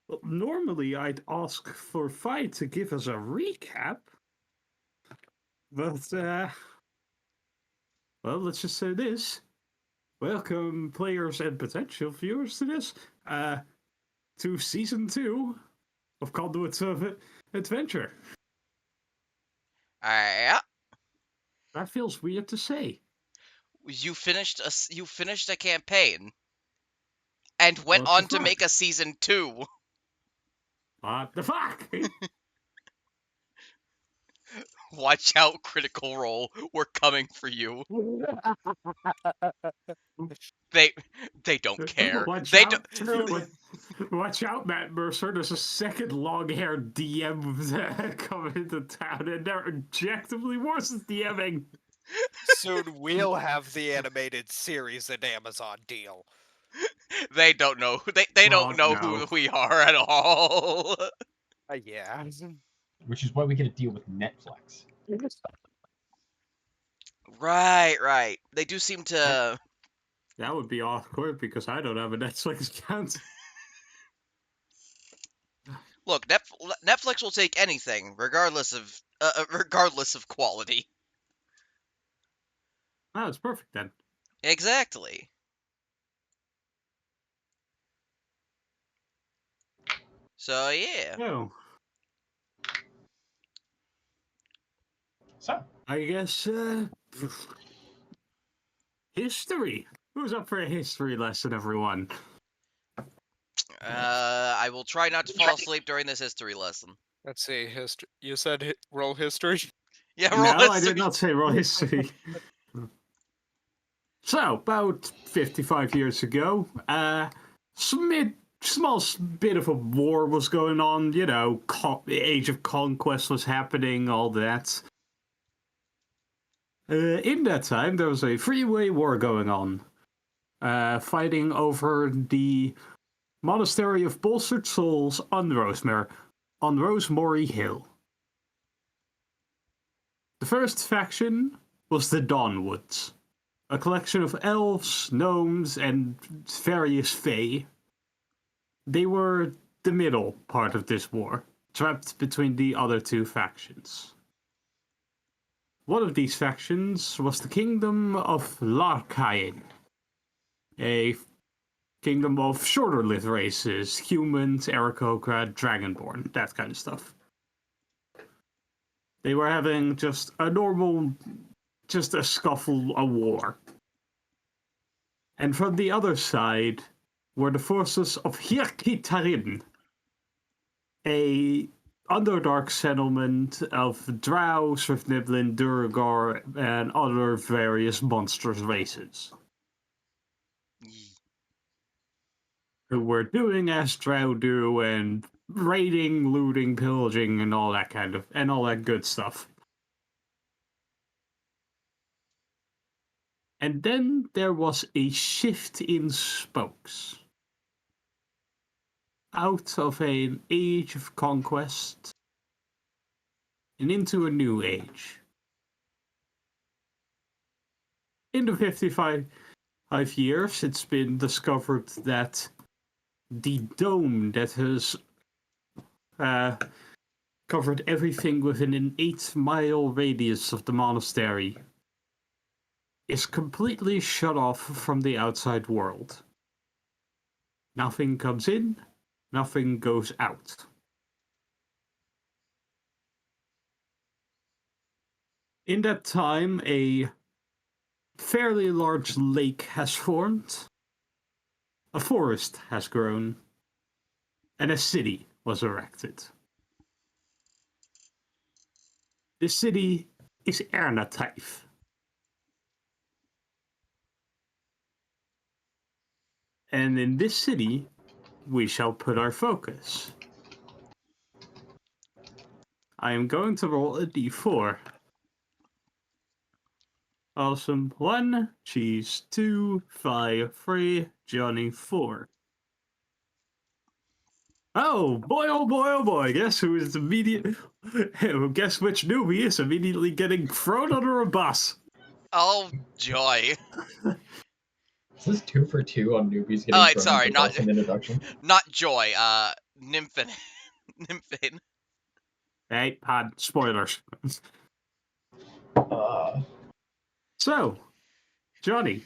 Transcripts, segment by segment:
Well, normally I'd ask for Fight to give us a recap, but well, let's just say this. Welcome, players and potential viewers, to this, to season 2 of Conduits of Adventure. Yeah. That feels weird to say. You finished a campaign and went What the on to fuck? make a season 2. What the fuck? Watch out, Critical Role. We're coming for you. They don't care. Watch They out! don't. Watch out, Matt Mercer. There's a second long-haired DM coming into town, and they're objectively worse at DMing. Soon we'll have the animated series and Amazon deal. They don't know. They don't know who we are at all. Yeah. Which is why we get to deal with Netflix. Right. They do seem to. That would be awkward because I don't have a Netflix account. Look, Netflix will take anything, regardless of quality. Oh, it's perfect then. Exactly. So yeah. Oh, So, I guess history. Who's up for a history lesson, everyone? I will try not to fall asleep during this history lesson. Let's see. History. You said roll history. Yeah, roll No, I history. did not say roll history. So, about 55 years ago, small bit of a war was going on, you know, the Age of Conquest was happening, all that. In that time, there was a three-way war going on, fighting over the Monastery of Bolstered Souls on Rosemary Hill. The first faction was the Dawnwoods, a collection of elves, gnomes, and various fae. They were the middle part of this war, trapped between the other two factions. One of these factions was the Kingdom of Larkain, a kingdom of shorter-lived races, humans, Aarakocra, Dragonborn, that kind of stuff. They were having just a scuffle, a war. And from the other side were the forces of Hirkitarin, a Underdark settlement of Drow, Swiftniblin, Duergar, and other various monstrous races, who were doing as Drow do and raiding, looting, pillaging, and all that good stuff. And then there was a shift in spokes. Out of an age of conquest and into a new age. In the 55 years, it's been discovered that the dome that has covered everything within an 8-mile radius of the monastery is completely shut off from the outside world. Nothing comes in, nothing goes out. In that time, a fairly large lake has formed, a forest has grown, and a city was erected. This city is Ernataif. And in this city, we shall put our focus. I am going to roll a d4. Awesome. 1, cheese 2, 5, 3, Johnny 4. Oh boy, oh boy, oh boy. Guess who is immediately... Guess which newbie is immediately getting thrown under a bus. Oh joy. Is this 2 for 2 on newbies getting Oh, wait, thrown sorry, under the not bus in introduction? not Joy. Nymphin. Nymphin. Hey, spoilers. Uh, So, Johnny,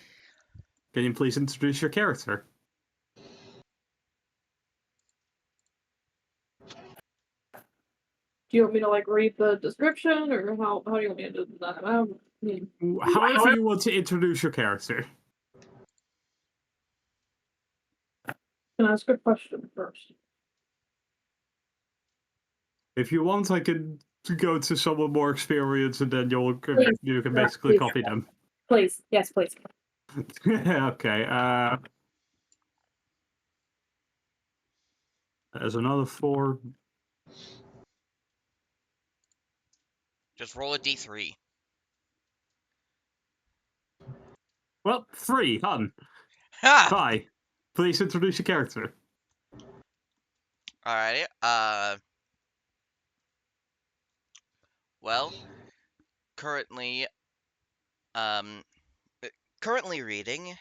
can you please introduce your character? Do you want me to like read the description, or how do you want me to do that? I mean, However you want to introduce your character. can I ask a question first? If you want, I can go to someone more experienced, and then you can Yeah, basically please. copy them. Please, yes, please. Okay. There's another 4. Just roll a d3. Well, 3. Hun. Ha! Hi. Please introduce your character. Alrighty. Well, currently, um, currently reading,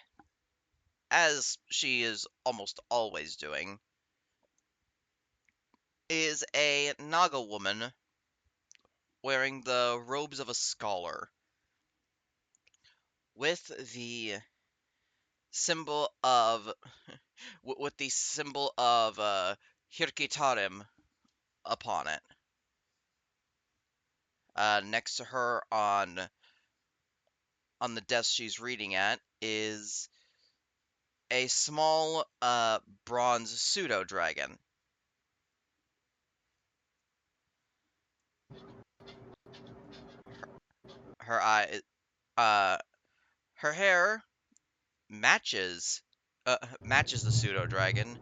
as she is almost always doing, is a Naga woman wearing the robes of a scholar with the symbol of Hirkitarim upon it. Next to her on the desk she's reading at is a small bronze pseudo dragon. Her her hair matches the pseudo dragon,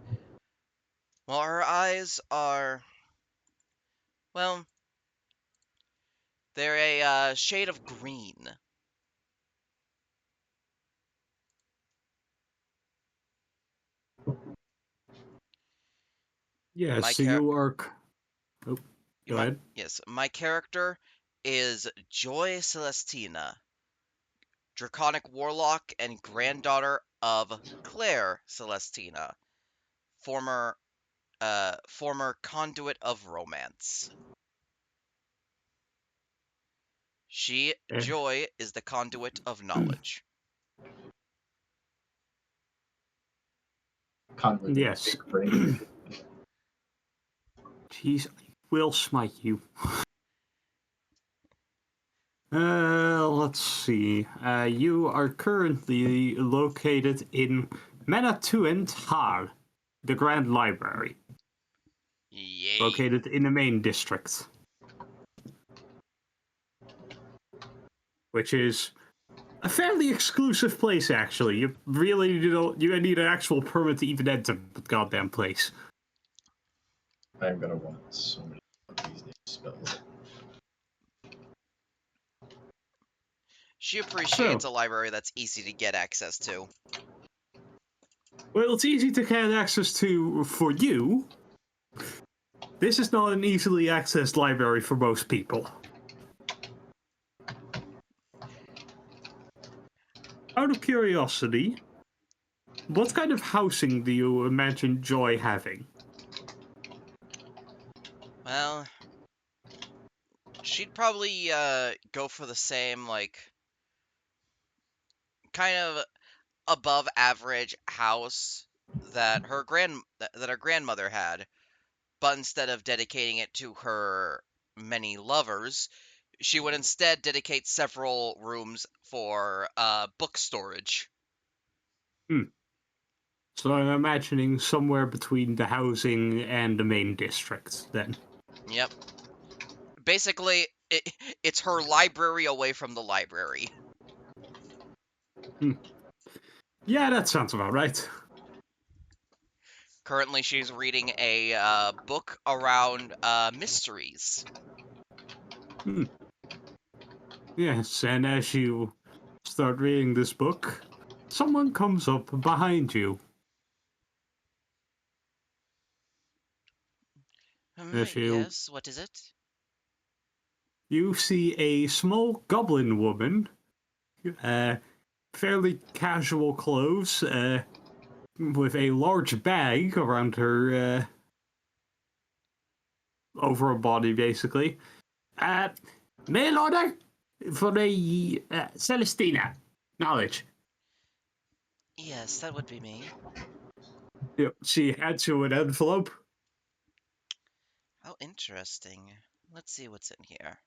while her eyes are, well, they're a shade of green. Yeah, My so char- you are. Oh, go ahead. Yes, my character is Joy Celestina, draconic warlock and granddaughter of Claire Celestina, former conduit of romance. Joy, is the conduit of knowledge. Conduit with Yes. big brain. Jeez, I will smite you. Let's see. You are currently located in Manatuan Har, the Grand Library, Yay. located in the main district, which is a fairly exclusive place, actually. You really you need an actual permit to even enter the goddamn place. I'm gonna want so many of these spells. She appreciates a library that's easy to get access to. Well, it's easy to get access to for you. This is not an easily accessed library for most people. Out of curiosity, what kind of housing do you imagine Joy having? Well, she'd probably go for the same, like, kind of above average house that her grandmother had, but instead of dedicating it to her many lovers, she would instead dedicate several rooms for book storage. So I'm imagining somewhere between the housing and the main district, then. Yep. Basically, it's her library away from the library. Yeah, that sounds about right. Currently, she's reading a book around mysteries. Yes, and as you start reading this book, someone comes up behind you. As Yes, what is it? you see a small goblin woman fairly casual clothes, with a large bag around her, over her body, basically. Mail order for the Celestina. Knowledge. Yes, that would be me. Yep, she hands you an envelope. How interesting. Let's see what's in here.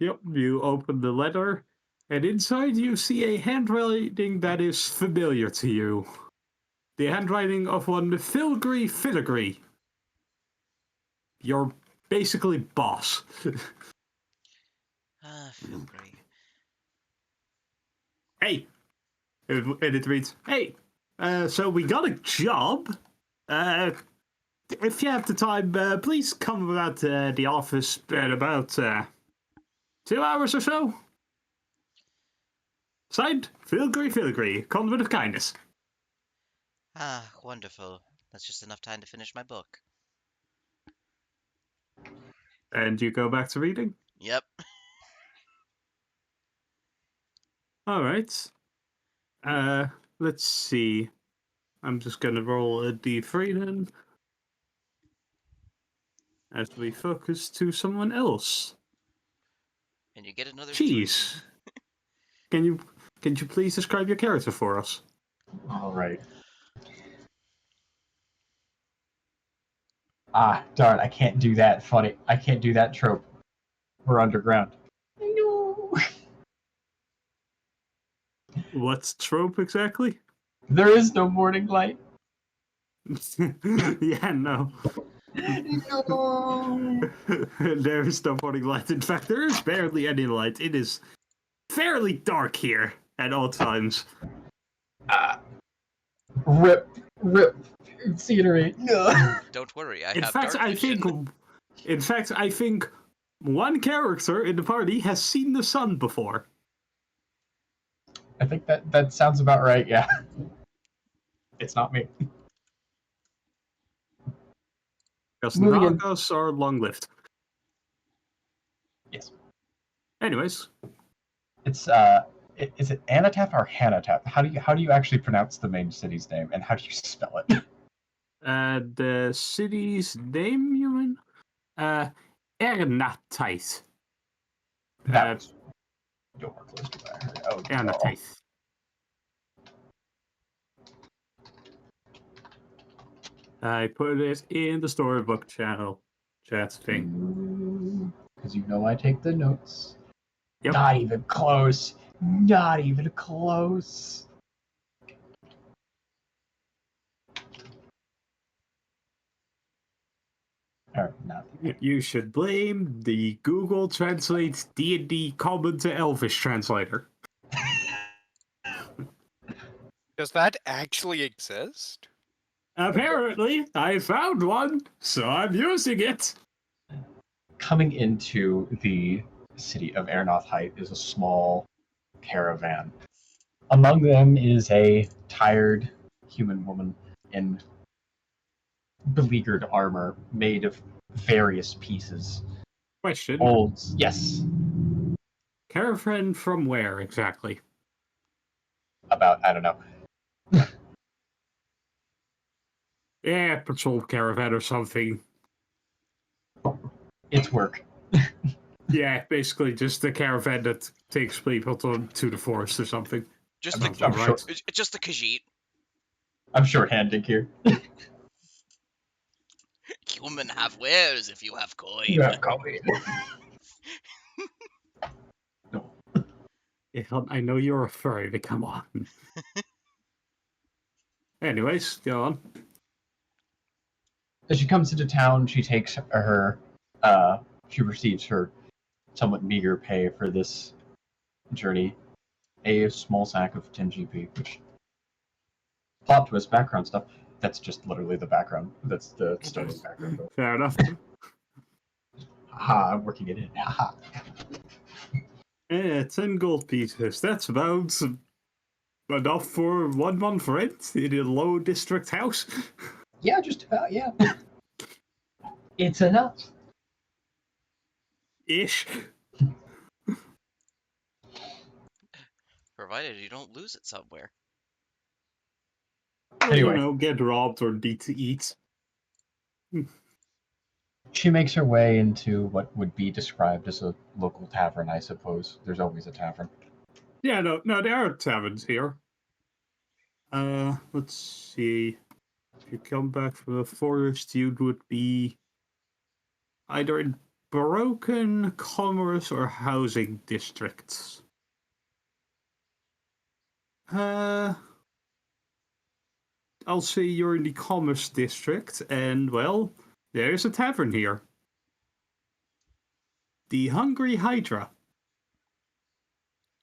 Yep, you open the letter, and inside you see a handwriting that is familiar to you. The handwriting of one Filgry Filigree. Your basically boss. Filgry. Hey! And it reads, hey, so we got a job. If you have the time, please come about the office in about 2 hours or so. Signed, Filigree, Conduit of Kindness. Wonderful. That's just enough time to finish my book. And you go back to reading? Yep. Alright. Let's see. I'm just gonna roll a d3 then. As we focus to someone else. And you get another 3. Jeez. Can you please describe your character for us? All right. Ah, darn! I can't do that funny. I can't do that trope. We're underground. No. What's trope exactly? There is no morning light. Yeah, no. No. There is no morning light. In fact, there is barely any light. It is fairly dark here at all times. Rip scenery. No. Don't worry, I In have fact, dark vision. I think one character in the party has seen the sun before. I think that sounds about right. Yeah. It's not me. Because Moving in. Nagas are long-lived. Yes. Anyways, It's is it Anatap or Hanatap? How do you actually pronounce the main city's name, and how do you spell it? the city's name, you mean? Ernatith. That was door close to where I heard. Oh, no. Ernatith. I put it in the storybook chat thing. Because you know I take the notes. Yep. Not even close. Not even close. Or nothing. You should blame the Google Translate D&D Common to Elvish translator. Does that actually exist? Apparently, I found one, so I'm using it. Coming into the city of Airnoth Height is a small caravan. Among them is a tired human woman in beleaguered armor made of various pieces. Question. Old, yes. Caravan from where exactly? About, I don't know. Yeah, patrol caravan or something. It's work. Yeah, basically just the caravan that takes people to the forest or something. Just I'm the sure. it's just the Khajiit. I'm shorthanded here. Human have wares if you have coin. You have coffee. No. Yeah, I know you're a furry, but come on. Anyways, go on. As she comes into town, she takes her, she receives her somewhat meager pay for this journey. A small sack of 10 GP, which, plot twist, background stuff, that's just literally the background. That's the starting background. Fair enough. Haha, I'm working it in. Haha. Yeah, 10 gold pieces. That's about enough for 1 month rent in a low district house. Yeah, just about, yeah. It's enough. Ish. provided you don't lose it somewhere. Or, Anyway. get robbed or need to eat. She makes her way into what would be described as a local tavern, I suppose. There's always a tavern. Yeah, no, there are taverns here. Let's see. If you come back from the forest, you would be either in broken commerce or housing districts. I'll say you're in the commerce district, and well, there's a tavern here. The Hungry Hydra.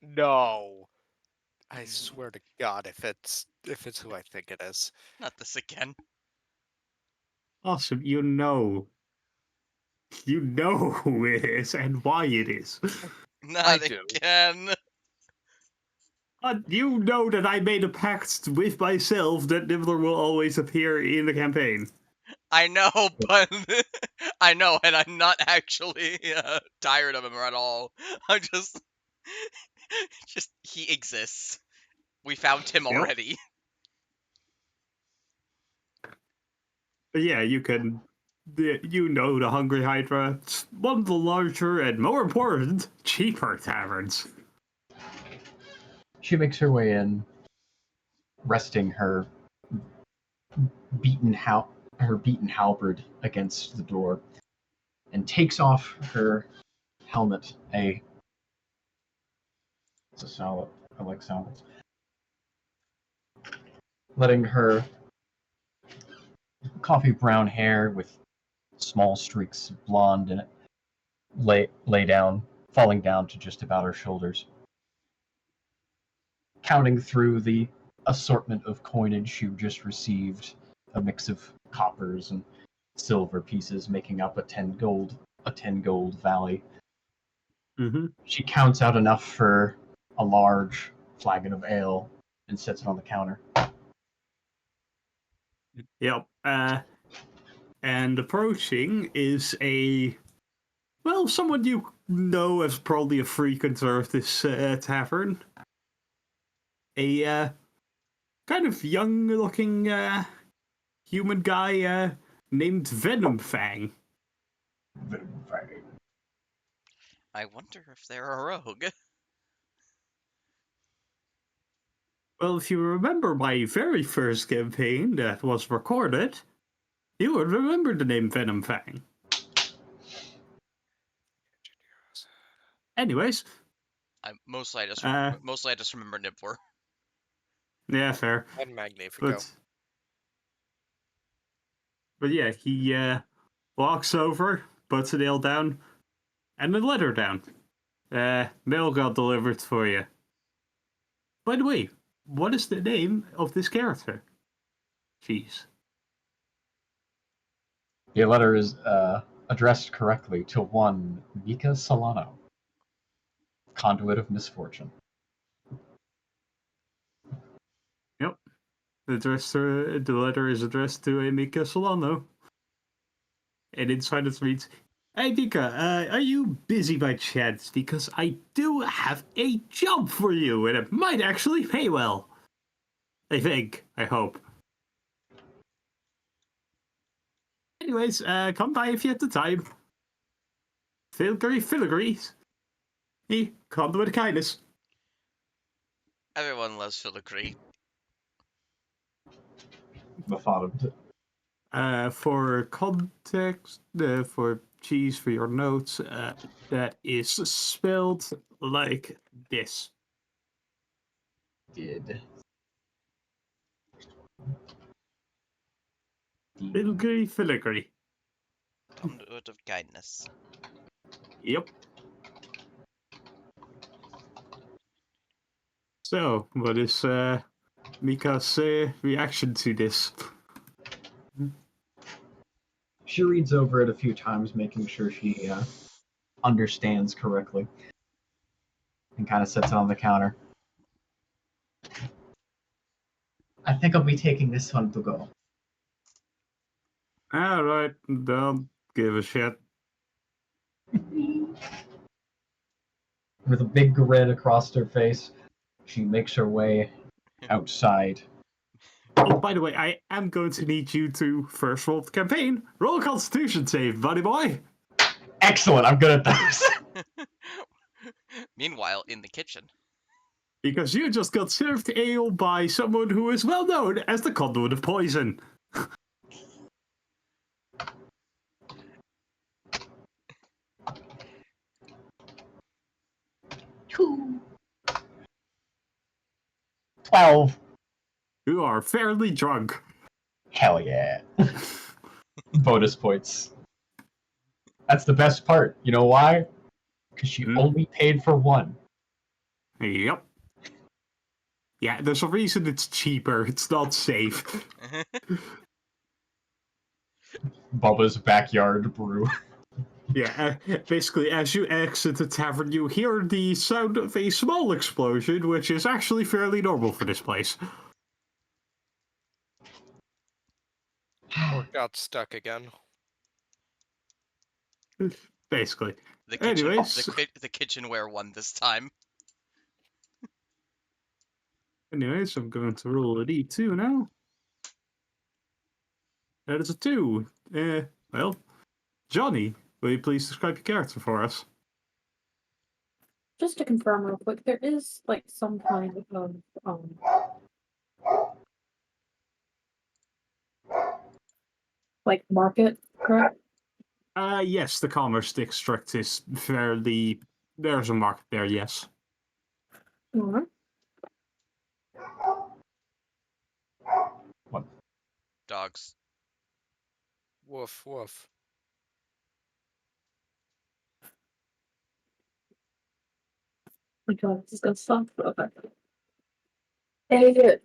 No. I swear to God, if it's who I think it is. Not this again. Awesome, you know. You know who it is and why it is. Not do. again. You know that I made a pact with myself that Nibbler will always appear in the campaign. I know, but I know, and I'm not actually tired of him at all. I'm just he exists. We found him Yep. already. But yeah, you can. You know the Hungry Hydra. It's one of the larger and, more important, cheaper taverns. She makes her way in, resting her beaten halberd against the door, and takes off her helmet. It's a salad. I like salads. Letting her coffee brown hair with small streaks of blonde in it lay down, falling down to just about her shoulders. Counting through the assortment of coinage you just received, a mix of coppers and silver pieces making up a 10 gold valley. Mm-hmm. She counts out enough for a large flagon of ale and sets it on the counter. Yep. And approaching is someone you know as probably a frequenter of this tavern. A kind of young-looking human guy named Venom Fang. I wonder if they're a rogue. Well, if you remember my very first campaign that was recorded, you would remember the name Venom Fang. Anyways, Mostly I just remember Nibbler. yeah, fair. And Magnifico. But yeah, he walks over, puts a nail down, and a letter down. Mail got delivered for you. By the way, what is the name of this character? Jeez. The letter is addressed correctly to one Mika Solano, conduit of misfortune. Yep. The letter is addressed to a Mika Solano. And inside it reads, "Hey Mika, are you busy by chance? Because I do have a job for you, and it might actually pay well. I think. I hope. Anyways, come by if you have the time. Filigree. He come with kindness." Everyone loves filigree. The thought of For context, for cheese for your notes, that is spelled like this. did. Filigree. Conduit of kindness. Yep. So, what is Mika's reaction to this? She reads over it a few times, making sure she understands correctly, and kind of sets it on the counter. I think I'll be taking this one to go. Alright, don't give a shit. With a big grin across her face, She makes her way outside. Oh, by the way, I am going to need you to first roll the campaign. Roll a Constitution save, buddy boy. Excellent, I'm good at those. Meanwhile, in the kitchen. Because you just got served ale by someone who is well known as the conduit of poison. 12. You are fairly drunk. Hell yeah. Bonus points. That's the best part. You know why? Because she only paid for one. Yep. Yeah, there's a reason it's cheaper. It's not safe. Bubba's backyard brew. Yeah, basically, as you exit the tavern, you hear the sound of a small explosion, which is actually fairly normal for this place. Or got stuck again. Basically. The kitchen, Anyways. the kitchenware won this time. Anyways, I'm going to roll a D2 now. That is a 2. Well, Johnny, will you please describe your character for us? Just to confirm real quick, there is like some kind of like market, correct? Yes, the commerce district is fairly... There's a market there, yes. Alright. Dogs. Woof, woof. My god, this is gonna suck. Okay. A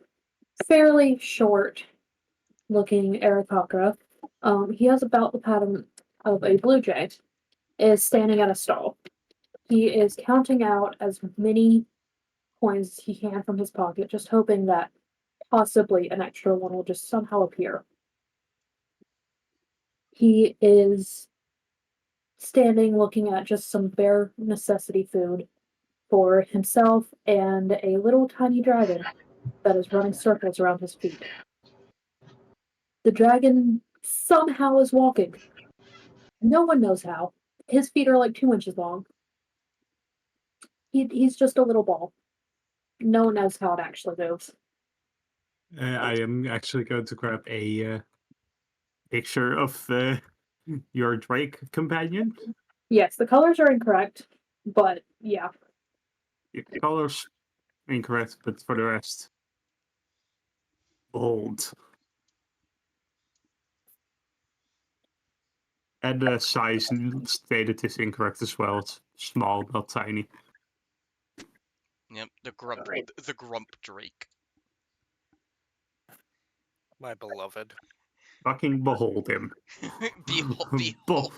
fairly short looking Arakocra, he has about the pattern of a blue jay, is standing at a stall. He is counting out as many coins as he can from his pocket, just hoping that possibly an extra one will just somehow appear. He is standing looking at just some bare necessity food for himself and a little tiny dragon that is running circles around his feet. The dragon somehow is walking. No one knows how. His feet are like 2 inches long. He's just a little ball. No one knows how it actually moves. I am actually going to grab a picture of your Drake companion. Yes, the colors are incorrect, but yeah. Your colors incorrect, but for the rest, bold. And the size stated is incorrect as well. It's small, not tiny. Yep, the grump Drake. My beloved. Fucking behold him. Behold.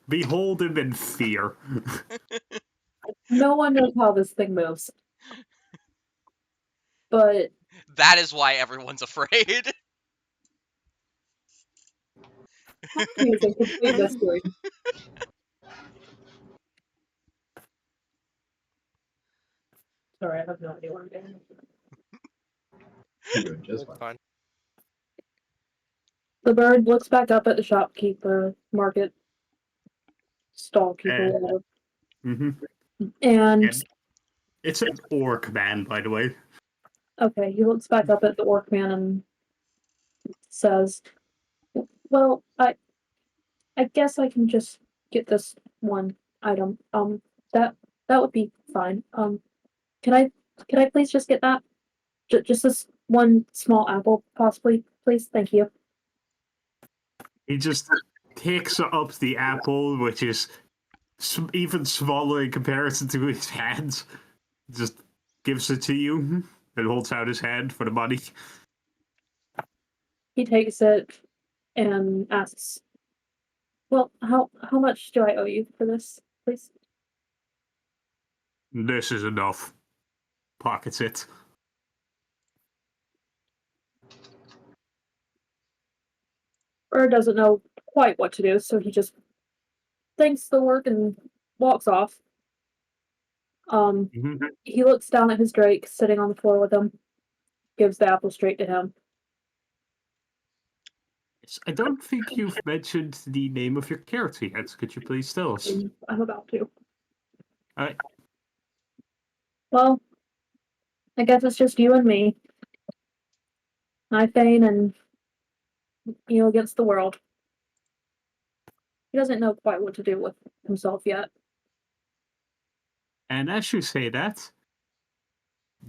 Behold him in fear. No one knows how this thing moves. But That is why everyone's afraid. it's a complete mystery. Sorry, I have no idea what I'm doing. You're doing just That's fine. fine. The bird looks back up at the shopkeeper, market stall keeper, whatever. Mm-hmm. And It's an orc man, by the way. okay, he looks back up at the orc man and says, "Well, I guess I can just get this one item. That would be fine. Can I please just get that? Just this one small apple, possibly, please. Thank you." He just picks up the apple, which is even smaller in comparison to his hands. Just gives it to you and holds out his hand for the money. He takes it and asks, "Well, how much do I owe you for this, please?" This is enough. Pockets it. Bird doesn't know quite what to do, so he just thanks the work and walks off. Mhm. He looks down at his Drake sitting on the floor with him, gives the apple straight to him. I don't think you've mentioned the name of your character yet. Could you please tell us? I'm about to. Alright. Well, I guess it's just you and me. Thane and you against the world. He doesn't know quite what to do with himself yet. And as you say that,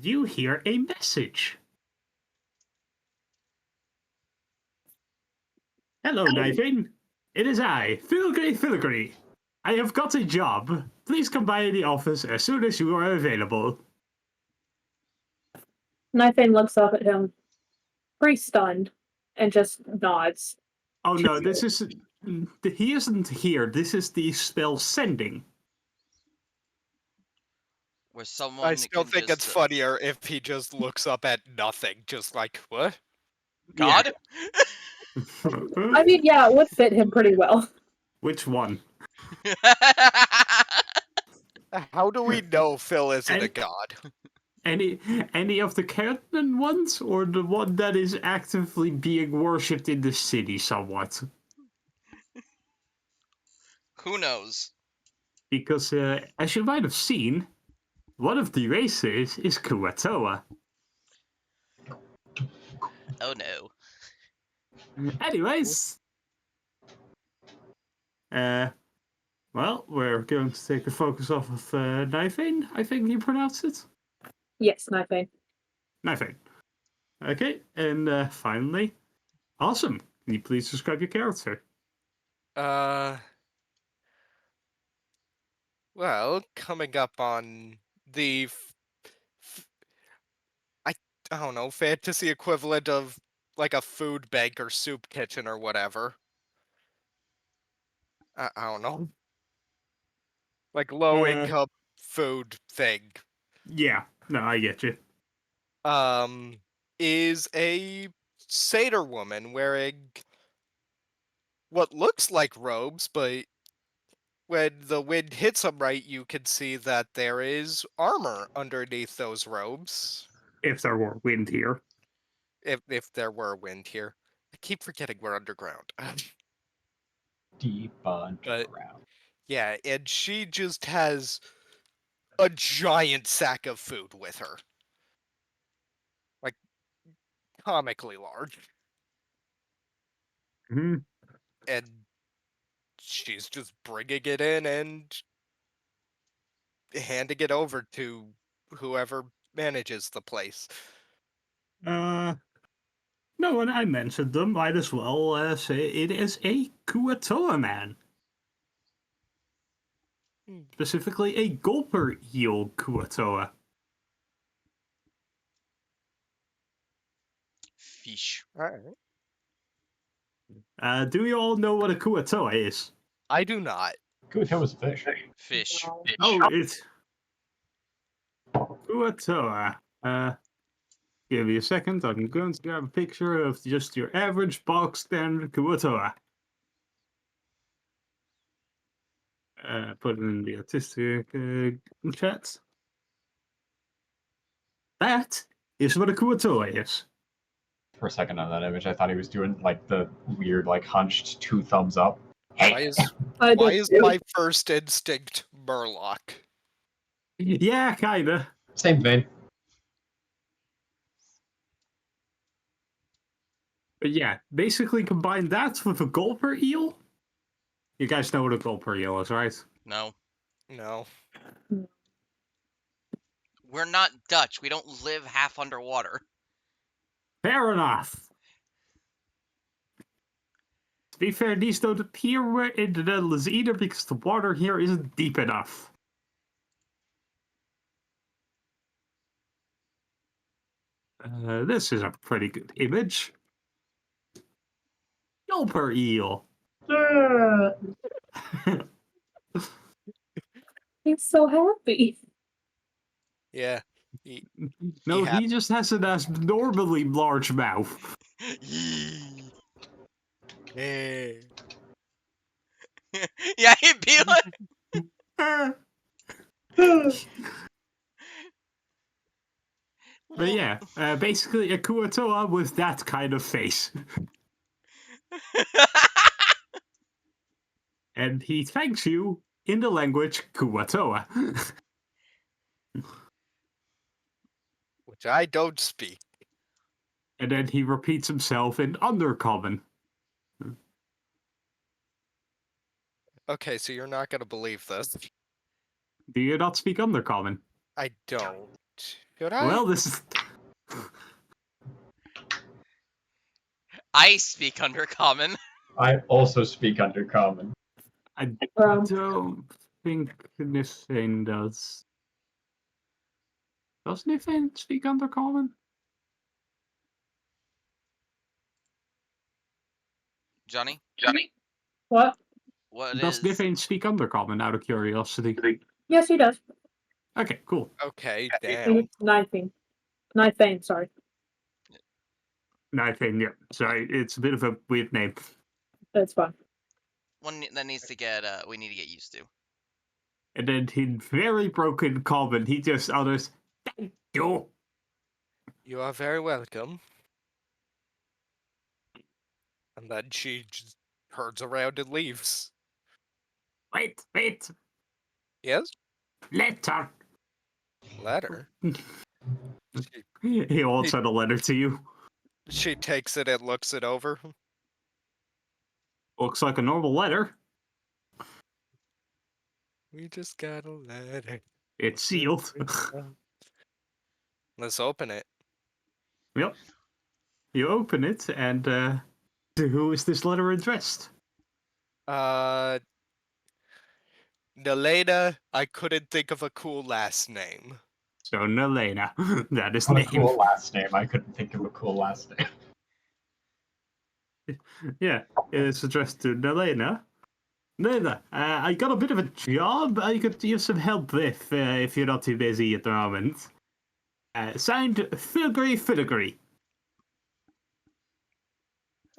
you hear a message. Hello, Knifing. It is I, Filigree. I have got a job. Please come by the office as soon as you are available. Thane looks up at him, pretty stunned, and just nods. Oh no, this is... He isn't here. This is the spell sending. Where someone I still can think just, it's funnier if he just looks up at nothing, just like, what? God? I mean, yeah, it would fit him pretty well. Which one? How do we know Phil isn't a And- god? Any of the canon ones, or the one that is actively being worshipped in the city somewhat? Who knows? Because, as you might have seen, one of the races is Kuatoa. Oh no. Anyways, well, we're going to take the focus off of Knifing, I think you pronounce it. Yes, Thane. Knifing. Okay, and finally, awesome. Can you please describe your character? Well, coming up on the, I don't know, fantasy equivalent of like a food bank or soup kitchen or whatever. I don't know. Like low income food thing. Yeah, no, I get you. Is a satyr woman wearing what looks like robes, but when the wind hits them right, you can see that there is armor underneath those robes. If there were wind here. If there were wind here. I keep forgetting we're underground. Deep underground. Yeah, and she just has a giant sack of food with her. Like, comically large. Mm-hmm. And she's just bringing it in and handing it over to whoever manages the place. No, when I mentioned them, might as well say it is a Kuatoa man. Specifically a gulper eel Kuatoa. Fish. Alright. Do you all know what a Kuatoa is? I do not. Good, that was fish. Fish. Oh, it's Kuatoa. Give me a second. I'm going to grab a picture of just your average box standard Kuatoa. Put it in the artistic chat. That is what a Kuatoa is. For a second on that image, I thought he was doing like the weird, like hunched two thumbs up. Why is my first instinct Murloc? Yeah, kinda. Same vein. But yeah, basically combine that with a gulper eel. You guys know what a gulper eel is, right? No. No. We're not Dutch. We don't live half underwater. Fair enough. To be fair, these don't appear in the Netherlands either because the water here isn't deep enough. This is a pretty good image. Gulper eel. He's so happy. Yeah. No, had- he just has an abnormally large mouth. Eh. Yeah, he'd be like, But yeah, basically a Kuatoa with that kind of face. And he thanks you in the language Kuatoa. Which I don't speak. And then he repeats himself in Undercommon. Okay, so you're not gonna believe this. Do you not speak Undercommon? I don't. Should I? Well, this is... I speak Undercommon. I also speak Undercommon. I don't think Nithane does. Does Nithane speak Undercommon? Johnny, What? what Does is? Nithane speak Undercommon, out of curiosity? Yes, he does. Okay, cool. Okay, I damn. think it's Nithane, sorry. Nithane, yeah. Sorry, it's a bit of a weird name. That's fine. One that needs to get we need to get used to. And then in very broken common, he just utters, "Thank you." You are very welcome. And then she just turns around and leaves. Wait, Yes? letter. Letter? He won't send a letter to you. She takes it and looks it over. Looks like a normal letter. We just got a letter. It's sealed. Let's open it. Yep. You open it, and to who is this letter addressed? Nelena, I couldn't think of a cool last name. So Nelena, that is Not a name. cool last name. I couldn't think of a cool last name. Yeah, it's addressed to Nelena. Nelena, I got a bit of a job I could use some help with if you're not too busy at the moment. Signed, Filigree.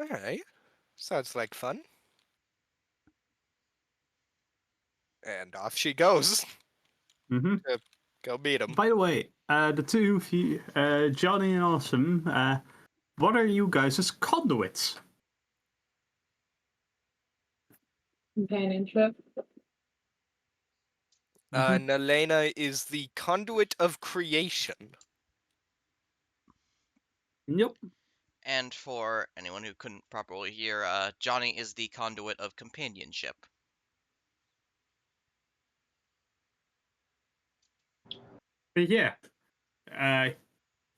Alright. Sounds like fun. And off she goes. Mm-hmm. Go meet him. By the way, the two of you, Johnny and Awesome, what are you guys' conduits? Companionship. Nelena is the conduit of creation. Yep. And for anyone who couldn't properly hear, Johnny is the conduit of companionship. But yeah,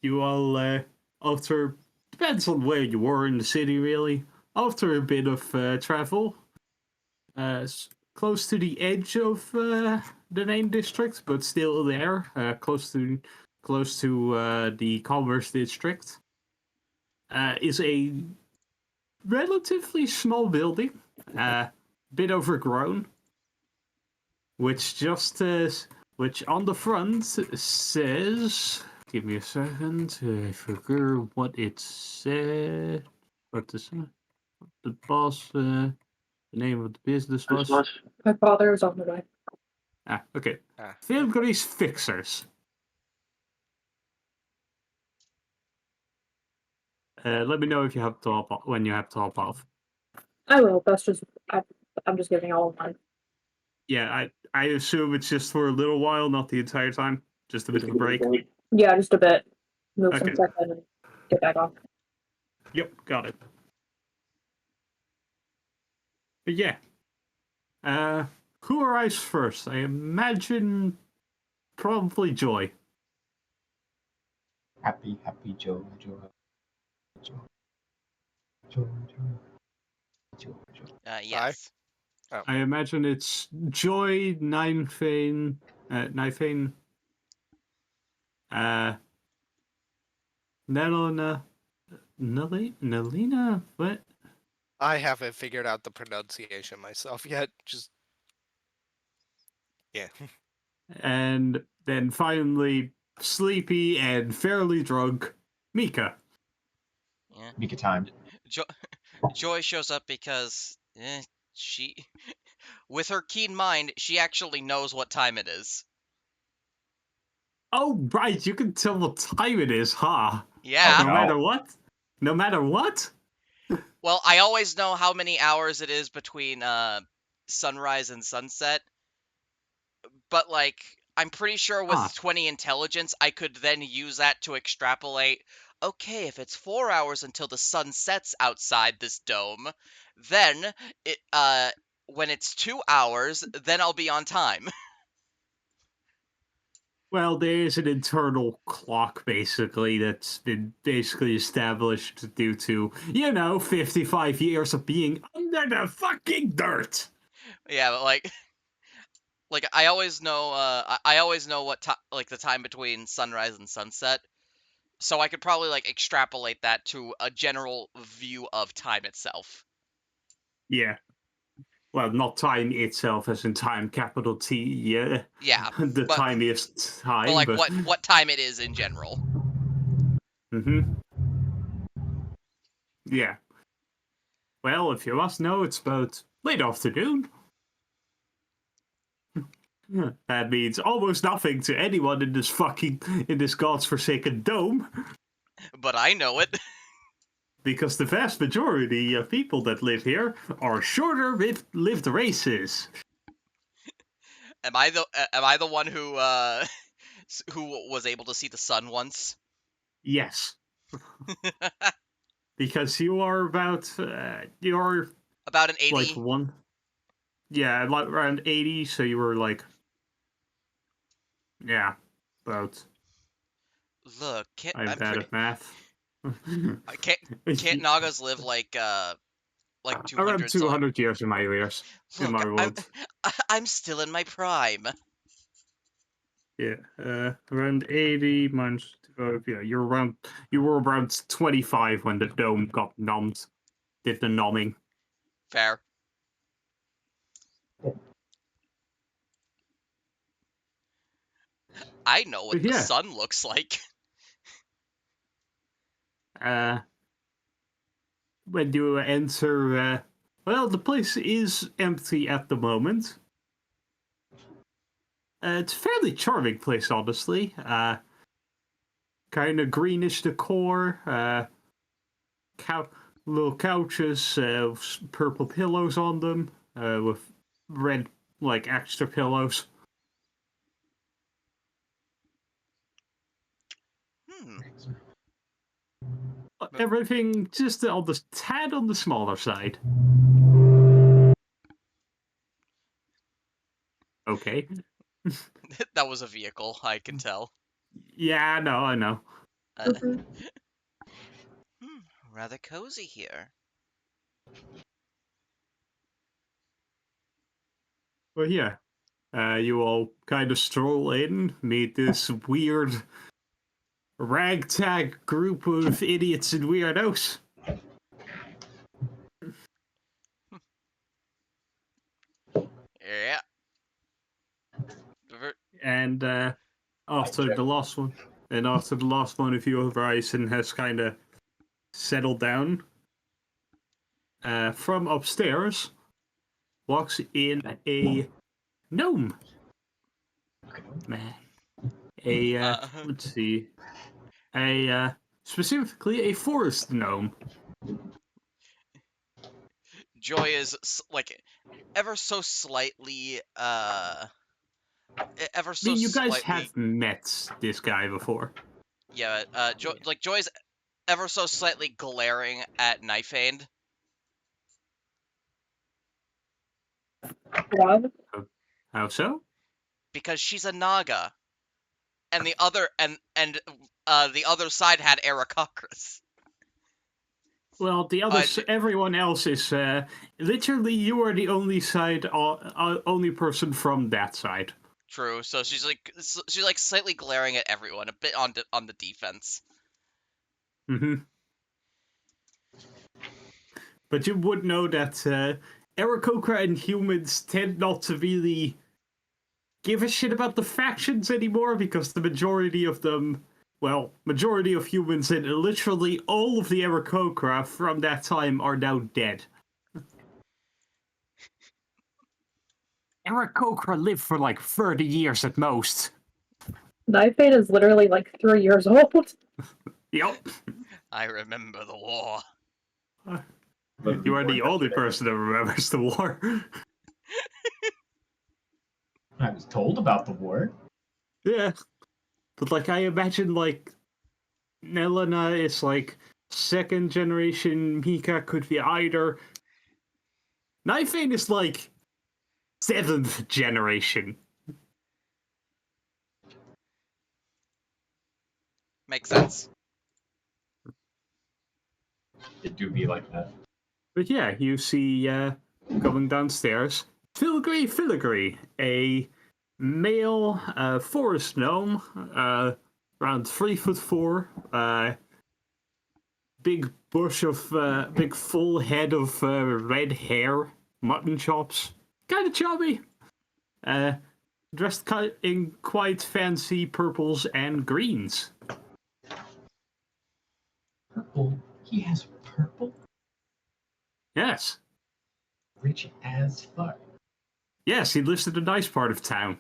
you all, after, depends on where you were in the city really, after a bit of travel, close to the edge of the main district, but still there, close to the commerce district, is a relatively small building, bit overgrown, which just which on the front says, give me a second, I forgot what it said, what the boss, the name of the business was. My father is on the way. Okay. Ah, Filigree Fixers. Let me know if you have to hop off, when you have to hop off. I will. That's just I'm just giving all of mine. Yeah, I assume it's just for a little while, not the entire time. Just a bit of a break. Yeah, just a bit. Move some Okay. stuff in and get back off. Yep, got it. But yeah. Who arrives first? I imagine probably Joy. Happy Joe. Yes. I imagine it's Joy, Ninefane, Nelena, what? I haven't figured out the pronunciation myself yet. Just yeah. And then finally, sleepy and fairly drunk, Mika. Yeah. Mika time. Joy shows up because she, with her keen mind, she actually knows what time it is. Oh, right, you can tell what time it is, huh? Yeah. No no. matter what? No matter what? Well, I always know how many hours it is between sunrise and sunset, but like I'm pretty sure with Ah. 20 intelligence, I could then use that to extrapolate. Okay, if it's 4 hours until the sun sets outside this dome, then it when it's 2 hours, then I'll be on time. Well, there is an internal clock, basically, that's been basically established due to, 55 years of being under the fucking dirt. Yeah, but like I always know I always know what like the time between sunrise and sunset. So I could probably like extrapolate that to a general view of time itself. Yeah. Well, not time itself as in time, capital T, yeah. Yeah, The but tiniest but time, like but. what time it is in general. Yeah. Well, if you must know, it's about late afternoon. That means almost nothing to anyone in this god's forsaken dome, But I know it. because the vast majority of people that live here are shorter lived races. Am I the one who who was able to see the sun once? Yes, because you are about you're About an like 80. one, yeah, like around 80. So you were like, yeah, about. Look, I'm I'm bad pretty at math. can't Nagas live like Around 200 so 200 years in my years, in look, my world. I'm still in my prime. Yeah, around 80 minus 12. Yeah, you were around 25 when the dome got numbed. Did the numbing. Fair. I know But what the yeah, sun looks like. uh, when you enter, well, the place is empty at the moment. It's a fairly charming place, honestly. Kind of greenish decor, cou- little couches, with purple pillows on them, with red, like, extra pillows. Hmm. Everything just on the tad on the smaller side. Okay. That was a vehicle, I can tell. Yeah, I know. Uh, Mhm. hmm, rather cozy here. But yeah, you all kind of stroll in, meet this weird ragtag group of idiots and weirdos. Yeah. Ver- And after the last one, if you Horizon has kind of settled down, from upstairs walks in a gnome. Uh, Let's see, specifically a forest gnome. Joy is like ever so slightly ever I so mean, you guys slightly have met this guy before. yeah, Joy's ever so slightly glaring at Knifeand What? How so? because she's a Naga and the other side had Aarakocras. Well, everyone else is literally you are the only only person from that side. True. So she's like slightly glaring at everyone, a bit on the defense. Hmm. But you would know that Aarakocra and humans tend not to really give a shit about the factions anymore because the majority of them, well, majority of humans and literally all of the Aarakocra from that time are now dead. Aarakocra lived for like 30 years at most. Knife Fate is literally like 3 years old. Yep. I remember the war. But You are before the only yesterday, person that remembers the war. I was told about the war. Yeah. But like I imagine like Nelena is like second generation, Mika could be either. Knifeane is like seventh generation. Makes sense. It do be like that. But yeah, you see coming downstairs Filigree, a male forest gnome, around 3'4", big bush of big full head of red hair, mutton chops, kind of chubby. Dressed in quite fancy purples and greens. Purple. He has purple? Yes, Rich as fuck. yes, he lives in a nice part of town.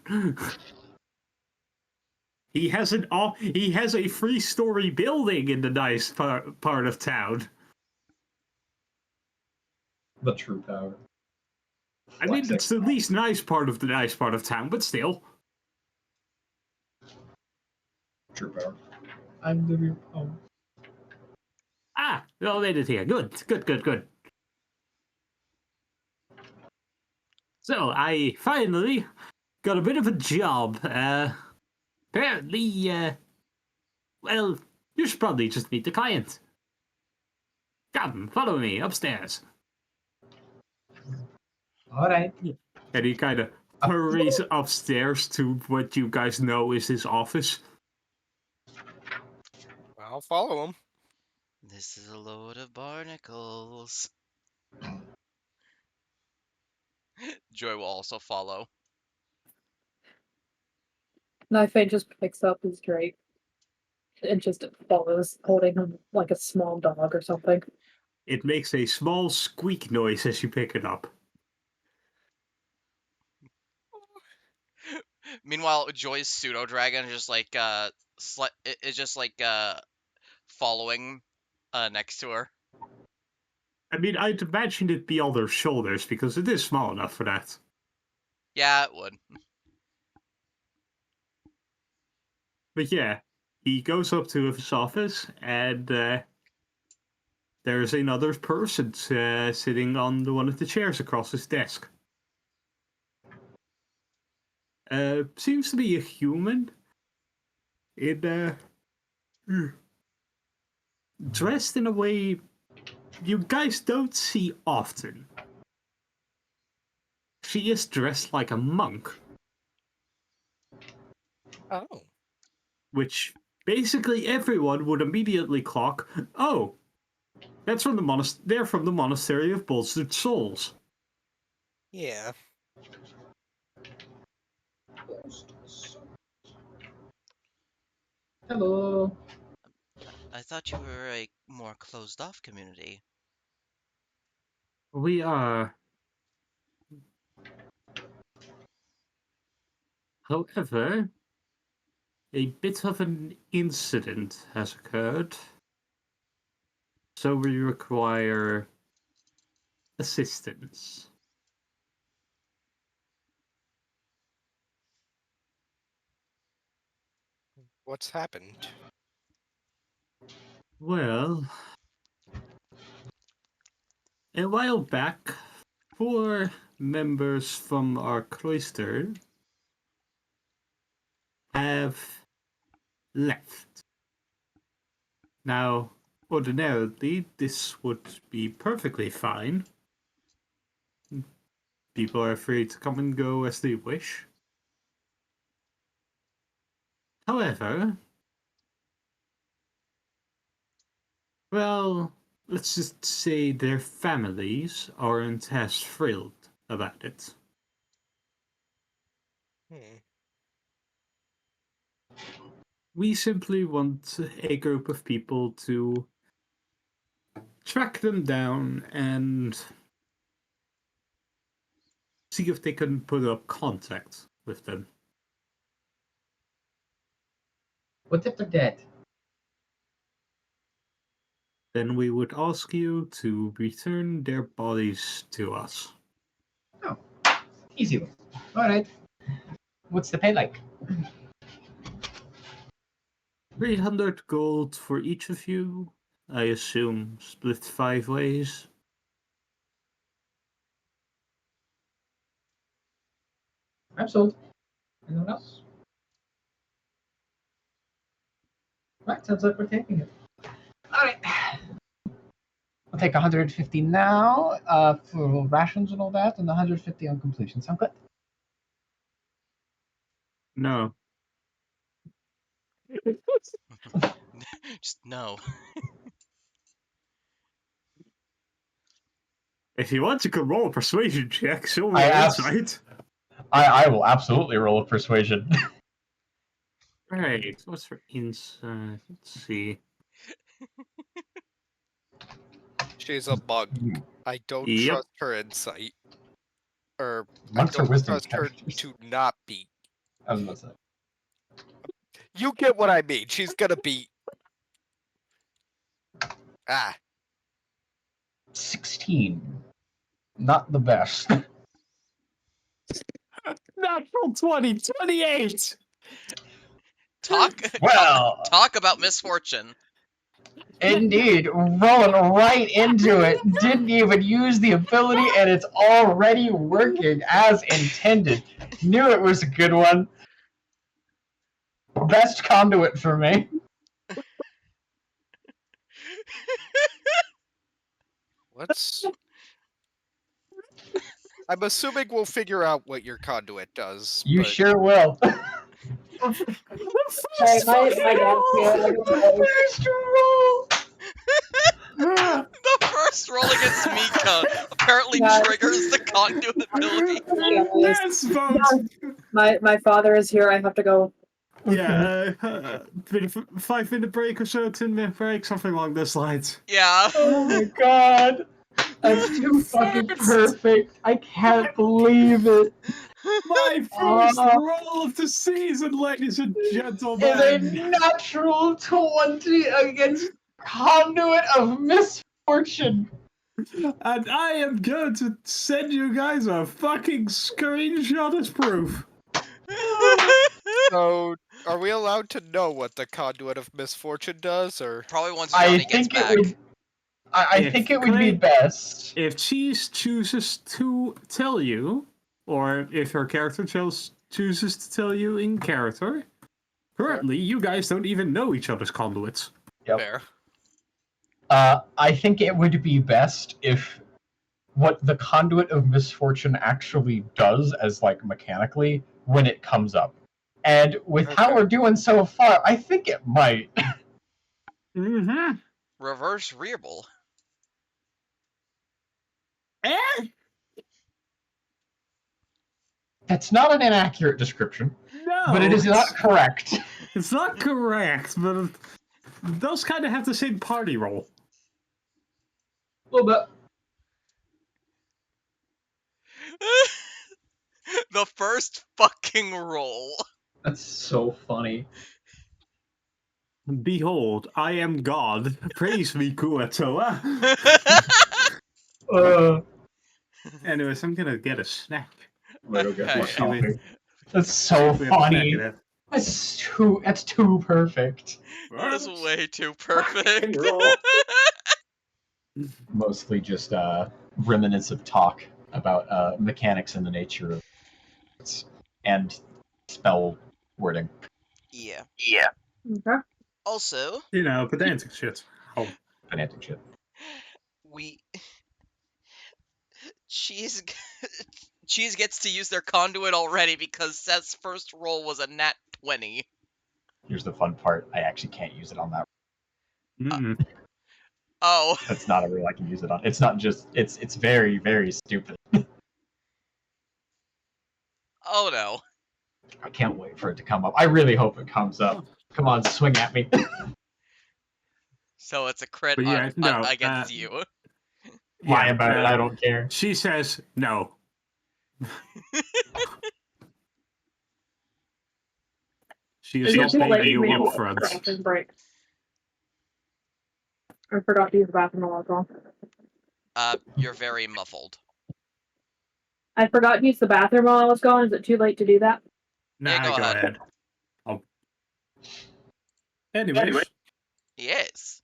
He has he has a 3-story building in the nice part of town. the true power. I mean, Flexing. it's the least nice part of the nice part of town, but still. True power. I'm the real power. Ah, we all made it here. Good. So I finally got a bit of a job. Apparently, well, you should probably just meet the client. Come, follow me upstairs. Alright. And he kind of hurries upstairs to what you guys know is his office. I'll follow him. This is a load of barnacles. Joy will also follow. Knife Fate just picks up his drake and just follows, holding him like a small dog or something. It makes a small squeak noise as you pick it up. Meanwhile, Joy's pseudo dragon is just like is just like following next to her. I mean, I'd imagine it'd be on their shoulders because it is small enough for that. Yeah, it would. But yeah, he goes up to his office and there's another person sitting on one of the chairs across his desk. Seems to be a human. Dressed in a way you guys don't see often. She is dressed like a monk, Oh. which basically everyone would immediately clock. Oh, that's from the they're from the monastery of Bolstered Souls. Yeah. Hello. I thought you were a more closed off community. We are. However, a bit of an incident has occurred, so we require assistance. What's happened? Well, a while back, 4 members from our cloister have left. Now, ordinarily, this would be perfectly fine. People are free to come and go as they wish. However, well, let's just say their families aren't as thrilled about it. Hmm. We simply want a group of people to track them down and see if they can put up contact with them. What if they're dead? Then we would ask you to return their bodies to us. Oh, easy one. All right. What's the pay like? 300 gold for each of you. I assume split 5 ways. I'm sold. Anyone else? Right, sounds like we're taking it. All right. I'll take 150 now for rations and all that, and 150 on completion. Sound good? No. Just no. If you want, you can roll a persuasion check. Show me I your asked- insight. I will absolutely roll a persuasion. Right. What's for insight? Let's see. She's a monk. I don't Yep. trust her insight. Or Monks I are don't wisdom trust her characters. to not beat. I was about to say. You get what I mean. She's gonna beat. Ah, 16. Not the best. Natural 20, 28! Talk. Well, Talk about misfortune. indeed, rolling right into it. Didn't even use the ability, and it's already working as intended. Knew it was a good one. Best conduit for me. what's? I'm assuming we'll figure out what your conduit does. You but sure will. Sorry, my dad's here. I don't know. First roll. The first roll against Mika apparently Yeah. triggers the conduit ability. Yes, folks! My father is here. I have to go. Yeah, 5-minute break or so, 10-minute break, something along those lines. Yeah. Oh my god. That's too fucking perfect. I can't believe it. My first Oh. roll of the season, ladies and Is a gentlemen! natural 20 against Conduit of Misfortune. And I am going to send you guys a fucking screenshot as proof. so, are we allowed to know what the conduit of misfortune does, or? Probably once I Johnny gets think back. it would. I If think it would be Clay- best. If Cheese chooses to tell you, or if her character chooses to tell you in character, currently you guys don't even know each other's conduits. Yep. Fair. I think it would be best if what the Conduit of Misfortune actually does, as like mechanically, when it comes up. And with how Okay. we're doing so far, I think it might. Mm-hmm. Reverse reable. Eh? That's not an inaccurate description, No, but it is not correct. It's not correct, but those kind of have the same party roll. A little bit. The first fucking roll. That's so funny. Behold, I am God. Praise me, Kuatoa. Anyways, I'm gonna get a snack. I'm gonna go get more Okay. coffee. That's See so if we have a snack funny. in it. That's too perfect. That is way too perfect. roll. Mostly just remnants of talk about mechanics and the nature of it, and spell wording. Yeah. Okay. Also, You know, pedantic shit. Oh, Pedantic shit. we Cheese Cheese gets to use their conduit already because Seth's first roll was a nat 20. Here's the fun part. I actually can't use it on that. mm-mm. Oh. That's not a rule I can use it on. It's not just. It's very, very stupid. Oh no. I can't wait for it to come up. I really hope it comes up. Come on, swing at me. So it's a crit But yeah, no, against you. Lie about it. I don't care. She says no. She is Is not it too paying late for you me to up use the front. bathroom break? I forgot to use the bathroom while I was gone. You're very muffled. I forgot to use the bathroom while I was gone. Is it too late to do that? Yeah, Nah, go go ahead. ahead. Anyways, Yes.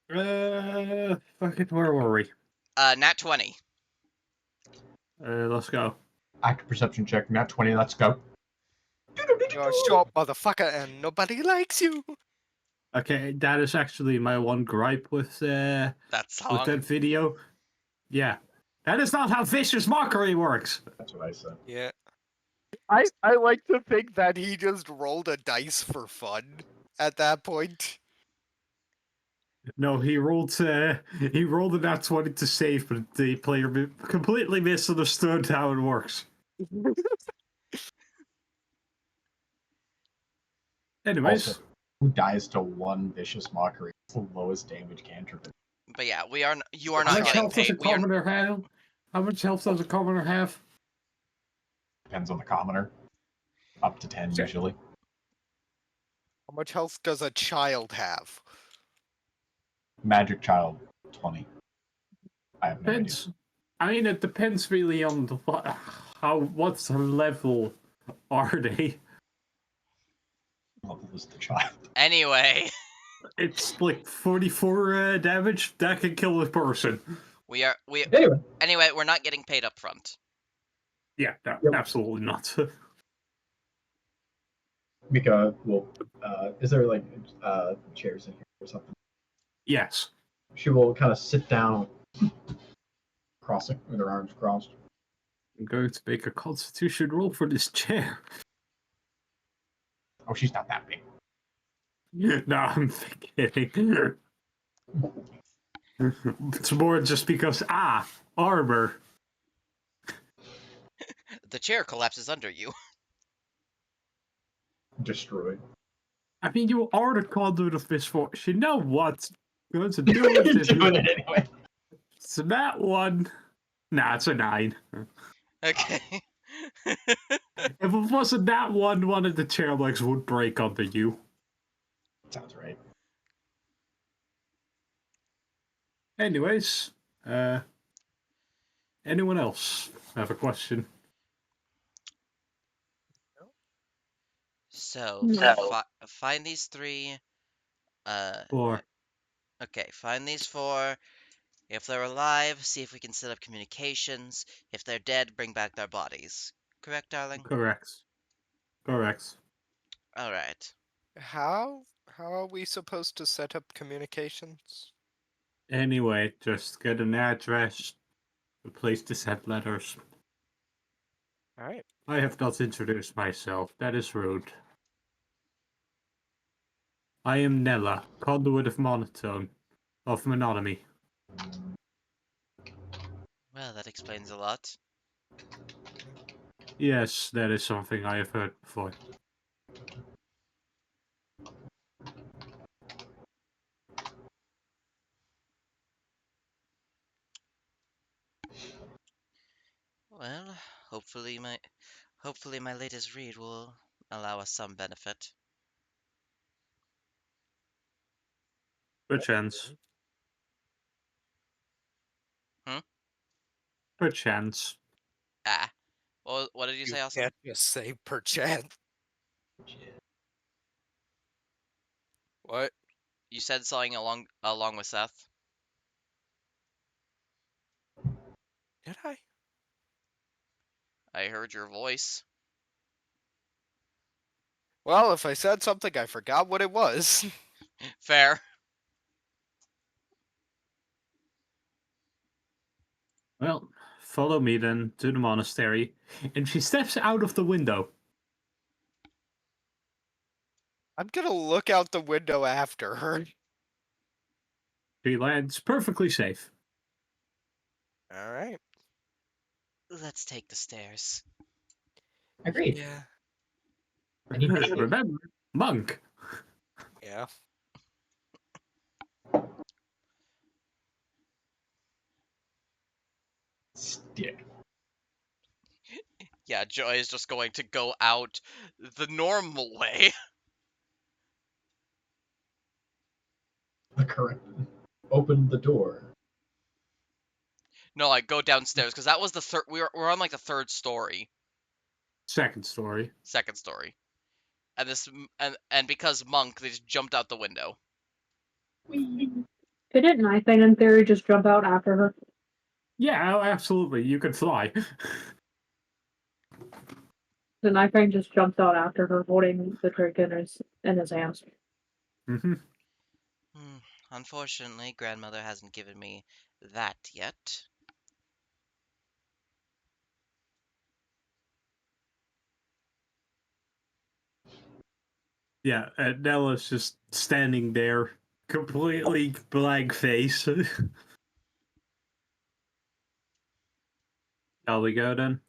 fucking, where were we? Nat 20. Let's go. Active perception check, nat 20, let's go. You're a short motherfucker and nobody likes you. Okay, that is actually my one gripe with That song. that video. Yeah, that is not how vicious mockery works. That's what I said. Yeah. I like to think that he just rolled a dice for fun at that point. No, he rolled a nat 20 to save, but the player completely misunderstood how it works. Anyways, Also, who dies to one vicious mockery? It's the lowest damage cantrip. But yeah, you are how not much getting health does a paid. We are commoner have? How much health does a commoner have? Depends on the commoner. Up to 10 Sure. usually. How much health does a child have? Magic child, 20. I have no idea. Depends. I mean, it depends really on what's the level are they? What level is the child? anyway. It's like 44 damage. That can kill a person. We Anyway, we're not getting paid up front. Yeah, no, Yep. absolutely not. Mika will. Is there like chairs in here or something? Yes. She will kind of sit down, crossing with her arms crossed. I'm going to make a constitution roll for this chair. oh, she's not that big. No, I'm kidding. It's more just because, armor. The chair collapses under you. Destroyed. I mean, you are the conduit of misfortune. You know what? I'm going to do it. You're doing it anyway. So that one. Nah, it's a 9. Okay. If it wasn't that one of the chair legs would break under you. Sounds right. Anyways, anyone else have a question? So No. find these 3. 4. Okay, find these 4. If they're alive, see if we can set up communications. If they're dead, bring back their bodies. Correct, darling? Correct. Correct. All right. How are we supposed to set up communications? Anyway, just get an address, a place to send letters. All right. I have not introduced myself. That is rude. I am Nella, conduit of monotone, of monotony. Well, that explains a lot. Yes, that is something I have heard before. Well, hopefully my latest read will allow us some benefit. Perchance. Hmm? Perchance. Ah. Well, what did you say, Austin? Can't just say perchance. What? You said something along with Seth. Did I? I heard your voice. Well, if I said something, I forgot what it was. Fair. Well, follow me then to the monastery. And she steps out of the window. I'm gonna look out the window after her. She lands perfectly safe. All right. Let's take the stairs. Agreed. Yeah. I need to Remember, monk. Yeah. stick. Yeah, Joy is just going to go out the normal way. The correct. Open the door. No, like go downstairs because that was the third. We're on like the third story, Second story. second story, and and because Monk, they just jumped out the window. Couldn't Knifein in theory just jump out after her? Yeah, absolutely. You could fly. The Knifein just jumps out after her, holding the drink in his hands. Hmm. Hmm. Unfortunately, grandmother hasn't given me that yet. Yeah, Nella's just standing there, completely blank face. Shall we go then?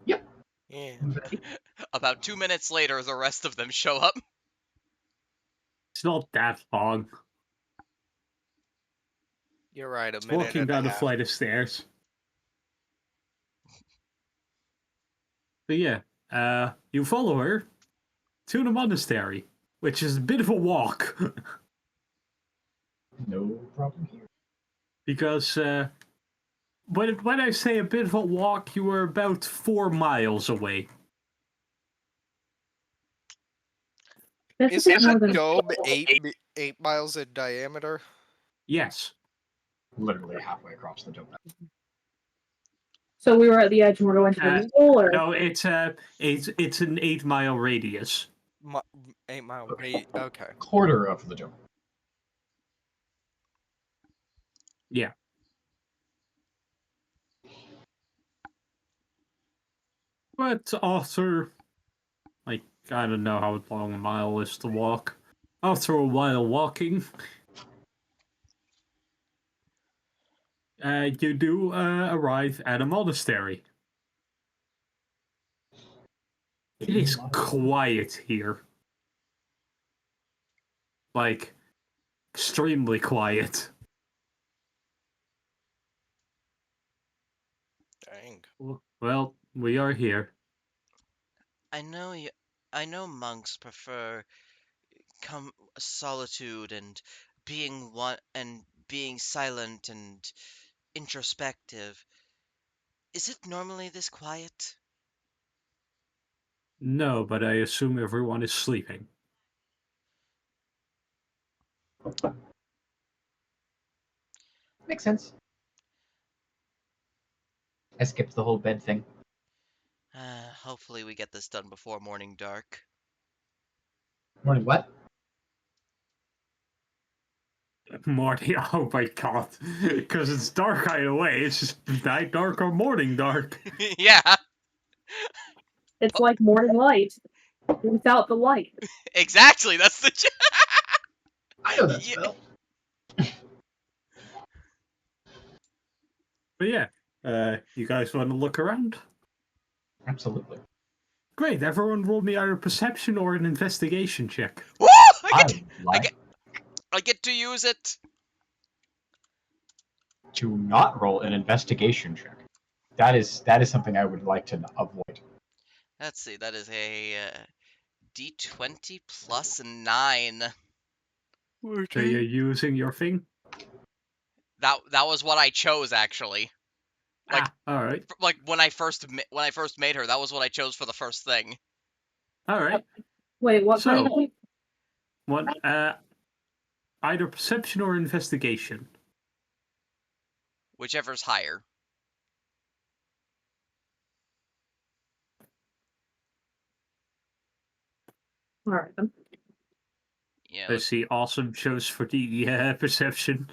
Yeah. About 2 minutes later, the rest of them show up. It's not that long. You're right, a It's minute walking and a down a half. flight of stairs. But yeah, you follow her to the monastery, which is a bit of a walk. No problem here. Because when I say a bit of a walk, you were about 4 miles away. That's Is a bit more the than dome 8 miles in diameter? Yes. Literally halfway across the dome. so we were at the edge and we're going to the middle, or No, it's an 8-mile radius. 8 mile Okay. Okay. Quarter of the dome. Yeah. But after, like, I don't know how long a mile is to walk. After a while walking, you do arrive at a monastery. It is quiet here. Like, extremely quiet. Dang. Well, we are here. I know monks prefer solitude and being silent and introspective. Is it normally this quiet? No, but I assume everyone is sleeping. Makes sense. I skipped the whole bed thing. Hopefully we get this done before morning dark. Morning, what? Morning, oh my god. Because it's dark either way. It's just night dark or morning dark. Yeah, it's like morning light without the light. exactly. That's the. I know that Yeah. spell. But yeah, you guys want to look around? Absolutely. Great, everyone roll me either a perception or an investigation check. Woo! I get to use it. To not roll an investigation check. That is something I would like to avoid. Let's see. That is a D20 plus 9. So you're using your thing? That was what I chose actually. Like alright. like when I first made her, that was what I chose for the first thing. Alright. Wait, what kind So, of what, either perception or investigation. Whichever's higher. all right then. Yeah. I see awesome chose for the perception.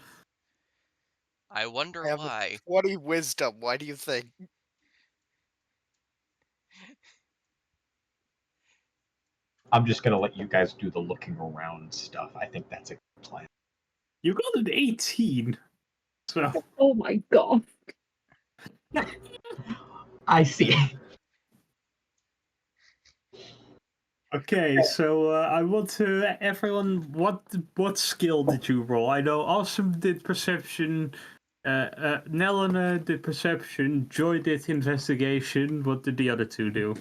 I wonder I have why. 20 wisdom. Why do you think? I'm just gonna let you guys do the looking around stuff. I think that's a good plan. You got an 18. So, Oh my god. I see. okay, so I want to everyone. What skill did you roll? I know Awesome did perception. Nelena did perception, Joy did investigation. What did the other two do?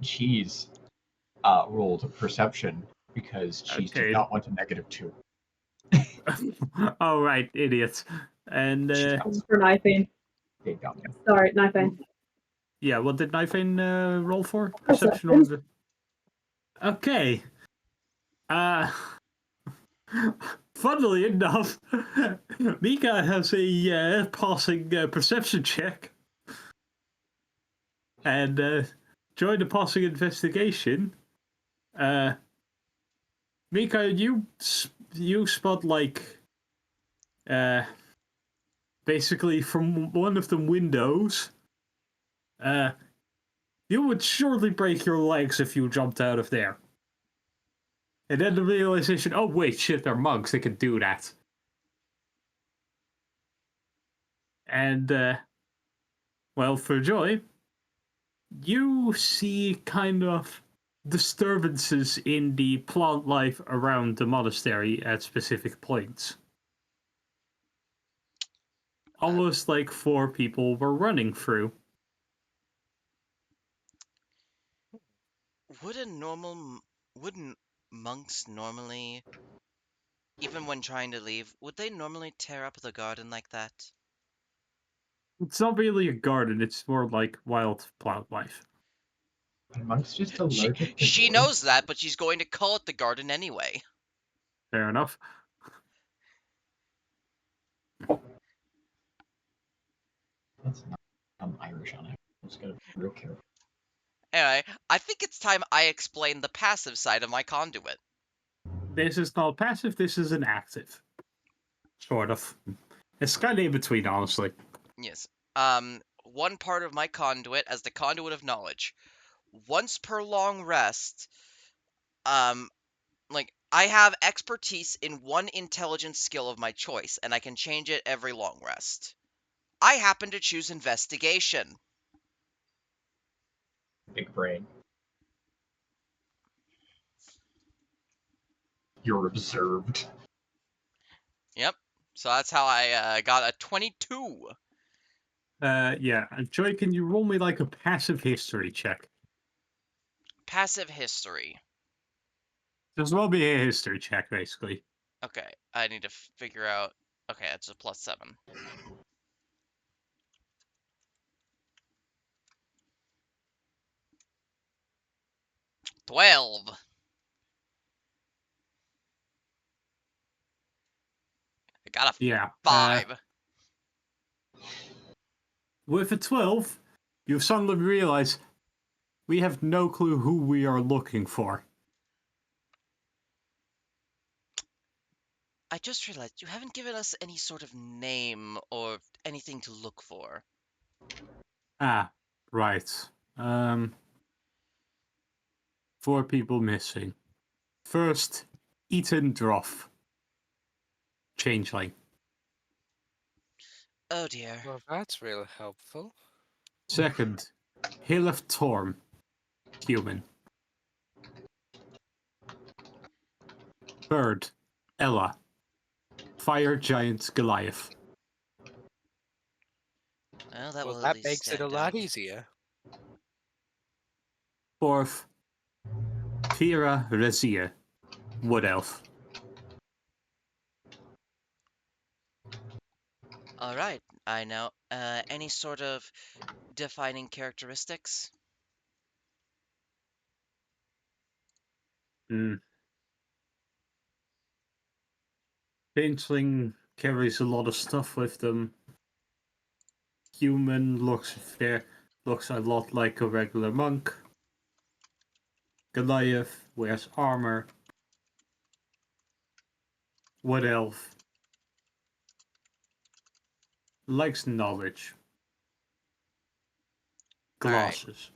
Cheese rolled perception because Cheese did Okay. not want a -2. Oh, right, idiot. And, She got For knifing. they got me. Sorry, knifing. yeah, what did Knifein roll for? Perception or... Okay. Funnily enough, Mika has a passing perception check. And join the passing investigation. Mika, you spot basically from one of the windows. You would surely break your legs if you jumped out of there. And then the realization, oh wait, shit, they're monks, they can do that. And, well, for Joy, you see kind of disturbances in the plant life around the monastery at specific points. Almost like 4 people were running through. Wouldn't monks normally, even when trying to leave, would they normally tear up the garden like that? It's not really a garden, it's more like wild plant life. Are monks just allergic to She doors? knows that, but she's going to call it the garden anyway. Fair enough. That's not. I'm Irish on it. I'm just gonna be real careful. Anyway, I think it's time I explain the passive side of my conduit. This is not passive, this is an active. Sort of. It's kind of in between, honestly. Yes. One part of my conduit as the conduit of knowledge. Once per long rest, like, I have expertise in one intelligence skill of my choice, and I can change it every long rest. I happen to choose investigation. Big brain. You're observed. Yep. So that's how I got a 22. Yeah. Joy, can you roll me like a passive history check? Passive history. Just roll me a history check, basically. Okay, I need to figure out. Okay, it's a +7. +12. I got a Yeah. 5. With a 12, you suddenly realize we have no clue who we are looking for. I just realized you haven't given us any sort of name or anything to look for. Ah, right. 4 people missing. First, Ethan Droff. Changeling. Oh dear. Well, that's real helpful. Second, Hilef Torm. Human. Third, Ella. Fire Giant Goliath. Well, that Well, will at that least makes it a stand lot out. easier. Fourth, Fira Rezia. Wood Elf. Alright, I know. Any sort of defining characteristics? Changeling carries a lot of stuff with them. Human looks a lot like a regular monk. Goliath wears armor. Wood Elf likes knowledge. Alright. Glasses.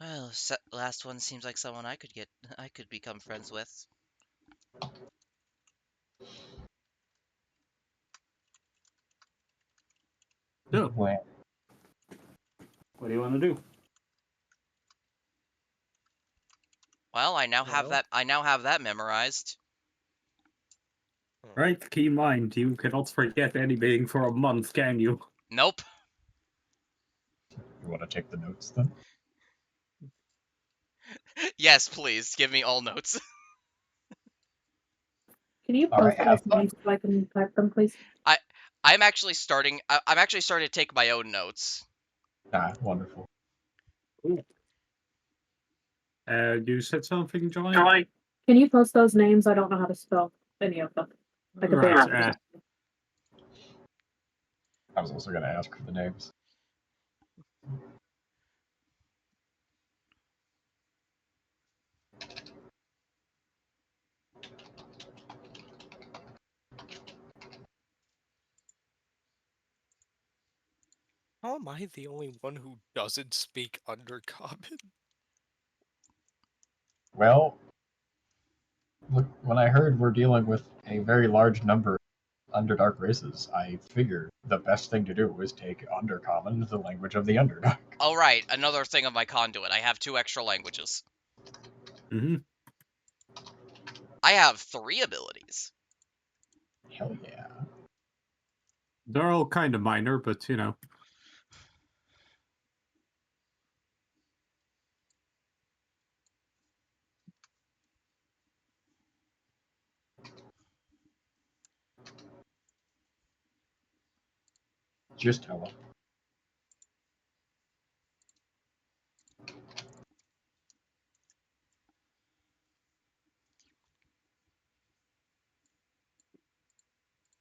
Well, last one seems like someone I could become friends with. So, Where? what do you want to do? Well, I now have Well. that memorized. Right, keep in mind, you cannot forget anything for a month, can you? Nope. You want to take the notes then? Yes, please give me all notes. Can you All right, post have those fun. names so I can type them, please? I'm actually starting. I'm actually starting to take my own notes. Ah, wonderful. You said something, Johnny? Can you post those names? I don't know how to spell any of them. I could Right, barely. I was also going to ask for the names. How am I the only one who doesn't speak Undercommon? Well, look, when I heard we're dealing with a very large number of Underdark races, I figured the best thing to do is take Undercommon, the language of the Underdark. Oh right, another thing of my conduit. I have 2 extra languages. Mm-hmm. I have 3 abilities. Hell yeah. They're all kind of minor, but you know. Just hella.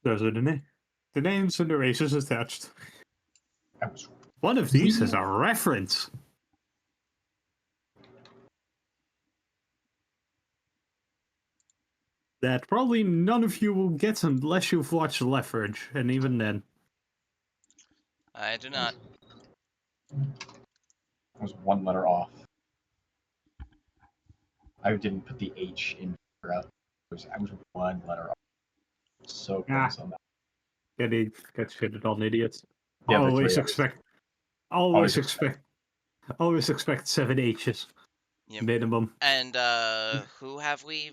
Those are the names and the races attached. I was One of these is a reference. That probably none of you will get unless you've watched Leverage, and even then. I do not. I was one letter off. I didn't put the H in throughout. I was one letter off. So close on that. Get shitted on, idiots. The other Always three, expect, always always expect 7 H's Yep. minimum. And who have we?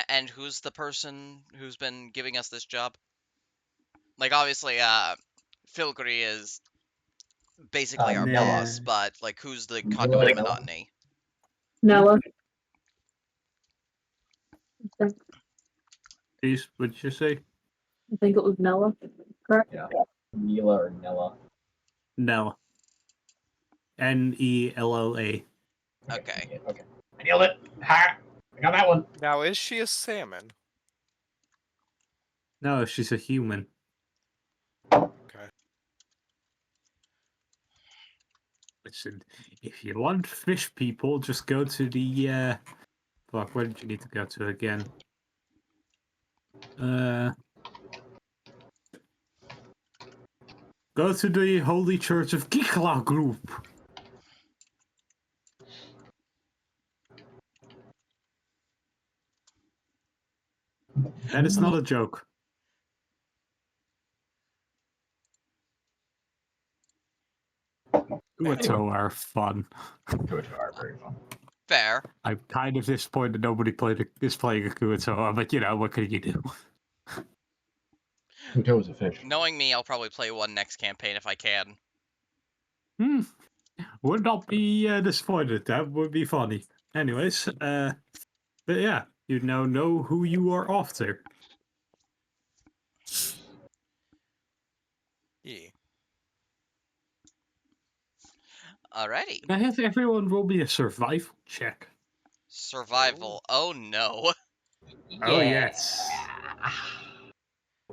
And who's the person who's been giving us this job? Like obviously, Filgry is basically our Nella. boss, but like who's the conduit of monotony? Noah. Please, what'd you say? I think it was Noah. Correct? Yeah. Nela or Nella. Nella. Nella. Okay. Okay. I nailed it. Ha! I got that one. Now, is she a salmon? No, she's a human. Okay. Listen, if you want fish people, just go to the fuck, where did you need to go to again? Go to the Holy Church of Kikla group. That is not a joke. Kuato are fun. Kuato are very fun. Fair. I'm kind of disappointed nobody is playing a Kuato, but you know, what can you do? Kuato is a fish. Knowing me, I'll probably play one next campaign if I can. Would not be disappointed. That would be funny. Anyways, but yeah, you now know who you are after. Yeah. Alrighty. I have everyone roll me a survival check. Survival. Oh no. Oh yes.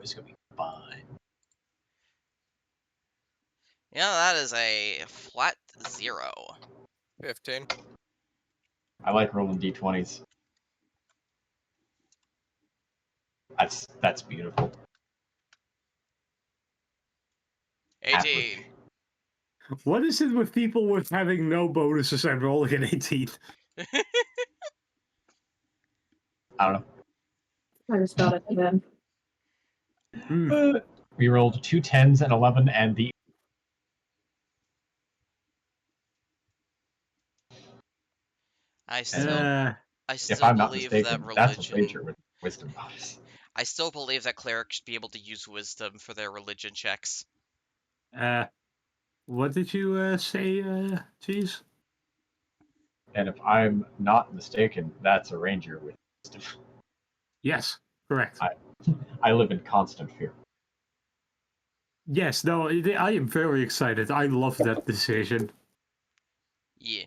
It's gonna be fun. Yeah, that is a flat 0. 15. I like rolling d20s. That's beautiful. 18. What is it with people with having no bonuses and rolling an 18? I don't I just got it again. know. We rolled 2 10s and 11, and the I and still Uh, if still I'm not believe that mistaken, that's a religion. major with wisdom bonus. I still believe that clerics should be able to use wisdom for their religion checks. What did you say, Cheese? And if I'm not mistaken, that's a ranger with wisdom. Yes, correct. I live in constant fear. Yes, no, I am very excited. I love that decision. Yeah.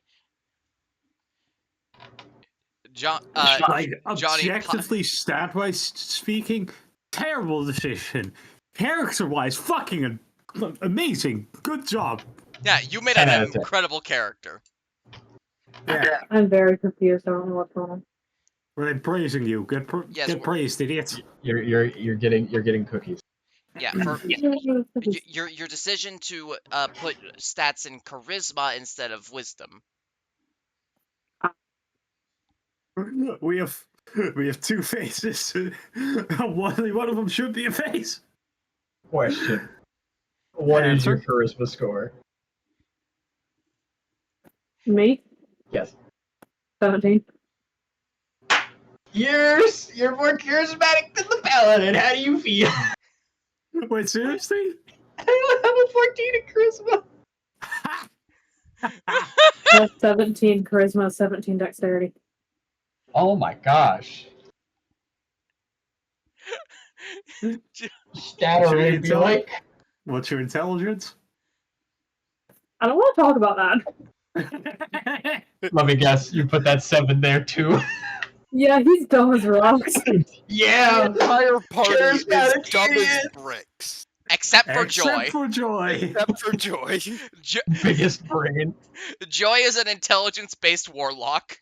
John, Like, Johnny, objectively, stat-wise speaking, terrible decision. Character-wise, fucking amazing. Good job. yeah, you made 10 an out of 10. incredible character. Yeah, I'm very confused. I don't know what's going on. we're praising you. Get Yes, get we're- praised, idiots. You're getting cookies. Yeah, for your decision to put stats in charisma instead of wisdom. We have two faces. One of them should be a face. Question. What is your Answer. charisma score? Me? Yes. 17. You're more charismatic than the paladin. How do you feel? Wait, seriously? I have a 14 in charisma. 17 charisma, 17 dexterity. Oh my gosh. Stat Should we array be tell- like? What's your intelligence? I don't want to talk about that. Let me guess, you put that 7 there too. Yeah, he's dumb as rocks. Yeah. The entire party is Charismatic dumb as idiot. bricks. Except for Joy. Except for Joy. Except for Joy. Biggest brain. Joy is an intelligence-based warlock.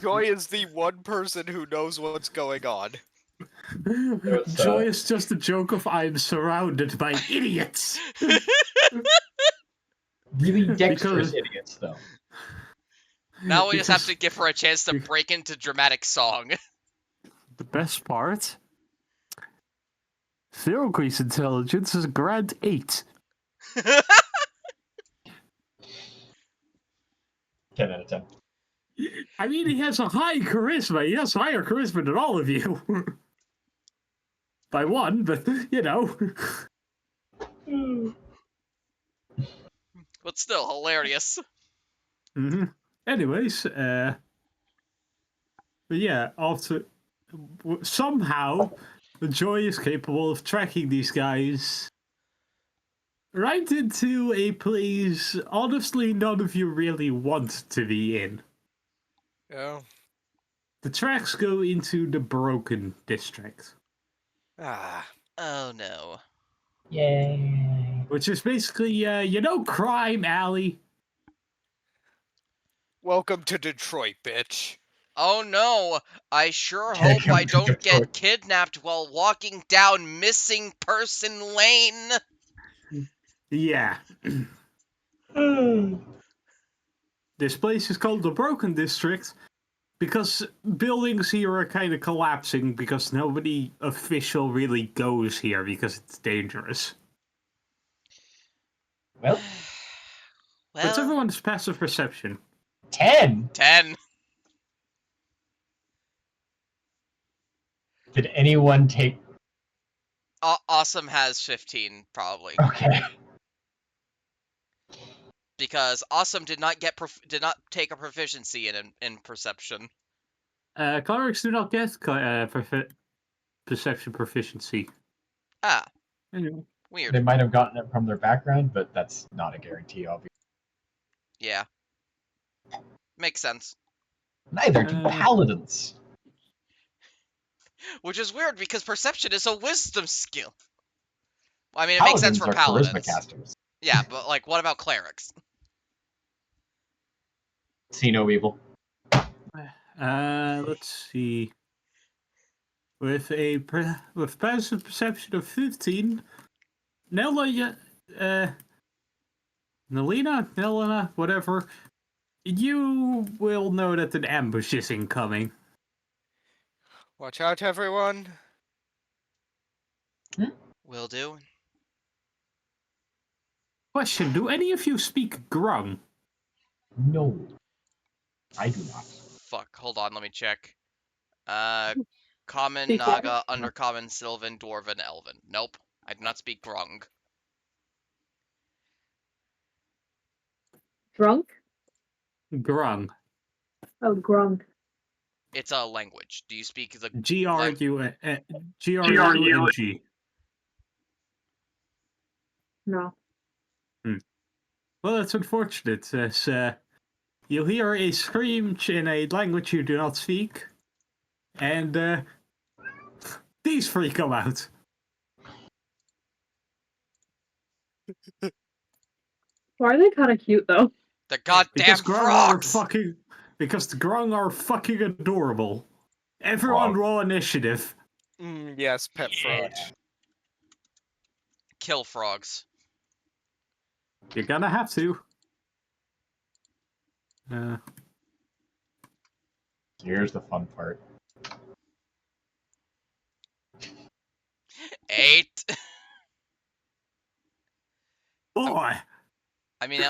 Joy is the one person who knows what's going on. It's, Joy is just a joke of I'm surrounded by idiots. Really dexterous Because- idiots, though. Now we just have to Because give her a chance to break into dramatic song. the best part, Thirogrease intelligence is grad 8. 10 out of 10. I mean, he has a high charisma. He has higher charisma than all of you. By 1, but, you know. But still, hilarious. Mm-hmm. Anyways, but yeah, after somehow Joy is capable of tracking these guys right into a place honestly none of you really want to be in. Yeah. The tracks go into the Broken District, Ah. Oh no. Yay. which is basically, Crime Alley. Welcome to Detroit, bitch. Oh no. I sure Take hope I him to don't Detroit. get kidnapped while walking down Missing Person Lane. Yeah. This place is called the Broken District because buildings here are kind of collapsing because nobody official really goes here because it's dangerous. Well, What's Well, everyone's passive perception? 10. 10. Did anyone take... Awesome has 15, probably. Okay. Because Awesome did not take a proficiency in perception. Clerics do not get perception proficiency. Ah, Anyway. They weird. might have gotten it from their background, but that's not a guarantee, obviously. Yeah. Makes sense. Neither do paladins. Which is weird because perception is a wisdom skill. I mean, it makes sense for are paladins. charisma casters. Yeah, but like, what about clerics? See no evil. Let's see. With passive perception of 15, Nella, Nelena, whatever, you will know that an ambush is incoming. Watch out, everyone. Will do. Question, do any of you speak Grung? No. I do not. Fuck, hold on, let me check. Common, Speak what? Naga, Undercommon, Sylvan, Dwarven, Elven. Nope, I do not speak Grung. Drunk? Grung. Oh, grung. It's a language. Do you speak the Grung. No. Well, that's unfortunate, as you hear a scream in a language you do not speak, and these three come out. Why are they kind of cute though? The goddamn Because Grung frogs! because the Grung are fucking adorable. Everyone Frog. roll initiative. Yes, pet frog. Kill frogs. You're gonna have to. Here's the fun part. 8. Boy. I mean,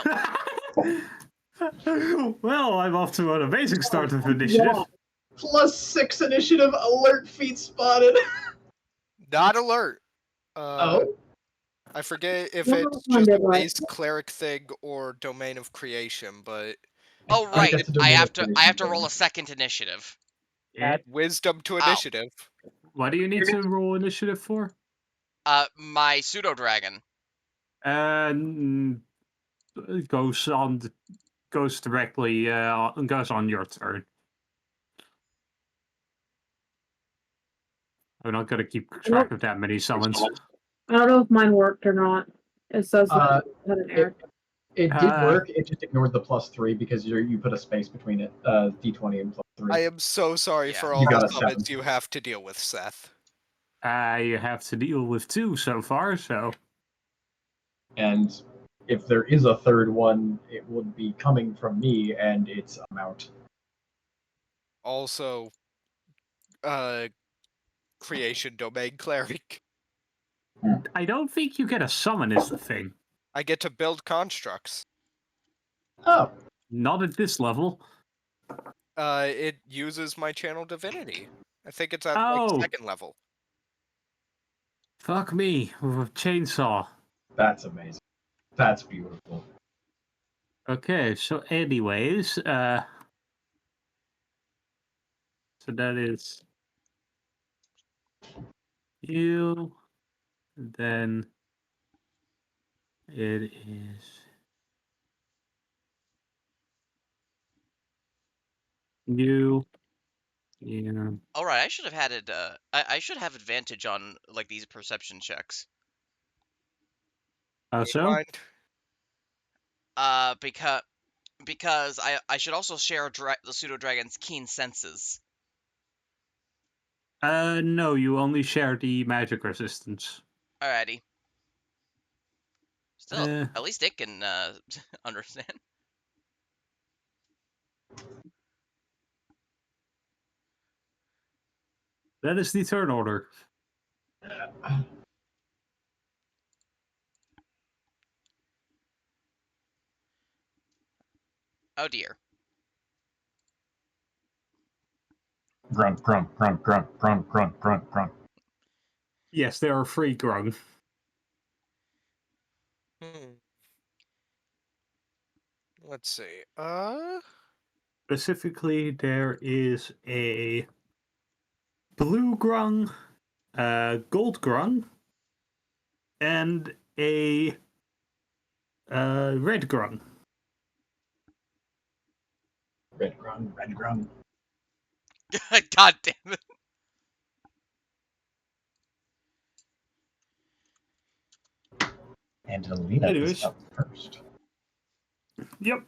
Well, I'm off to an amazing start of initiative. Yeah. +6 initiative, alert feet spotted. Not alert. Oh, I forget if Well, it's one just a did right. base cleric thing or domain of creation, but oh I think right, that's a I domain have of to creation roll thing. a second initiative. add wisdom to Ow. initiative. What do you need to roll initiative for? My pseudo dragon. It goes directly goes on your turn. I'm not gonna keep track of that many summons. I don't know if mine worked or not. It says that Uh, it had an error. it did work. It just ignored the +3 because you put a space between it. D20 and +3. I am so sorry Yeah. for all You got the a summons 7. you have to deal with, Seth. I have to deal with 2 so far, so And if there is a third one, it would be coming from me, and its amount. Also, creation domain cleric. I don't think you get a summon is the thing. I get to build constructs. Oh, Not at this level. It uses my channel divinity. I think it's at Oh. like 2nd level. Fuck me with a chainsaw. that's amazing. That's beautiful. Okay, so anyways, so that is you, then it is you, yeah. All right, I should have had it. I should have advantage on like these perception checks. So? Because I should also share the pseudo dragon's keen senses. No, you only share the magic resistance. Alrighty. Still, Uh. at least it can understand. That is the turn order. Oh dear. Grunt, grunt, grunt, grunt, grunt, grunt, grunt, grunt. Yes, there are 3 grung. Let's see. Specifically, there is a blue grung, gold grung, and a red grung. Red grung, red grung. God damn it. And Alina Anyways. is up first. Yep.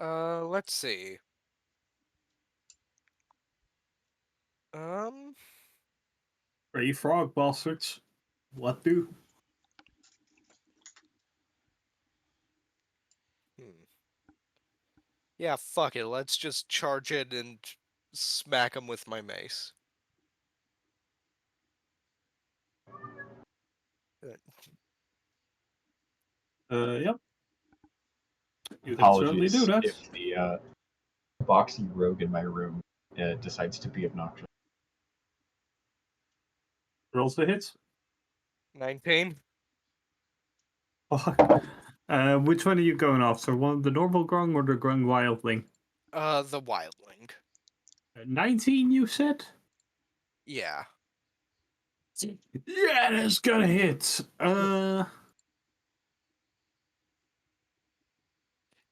Let's see. Three frog bastards. What do? Yeah, fuck it. Let's just charge in and smack him with my mace. Yep. You can certainly do Apologies that. if the boxy rogue in my room decides to be obnoxious. Rolls the hits. 19. Fuck. Which one are you going after? One the normal grung or the grung wildling? The wildling. 19, you said? Yeah. Yeah, that's gonna hit.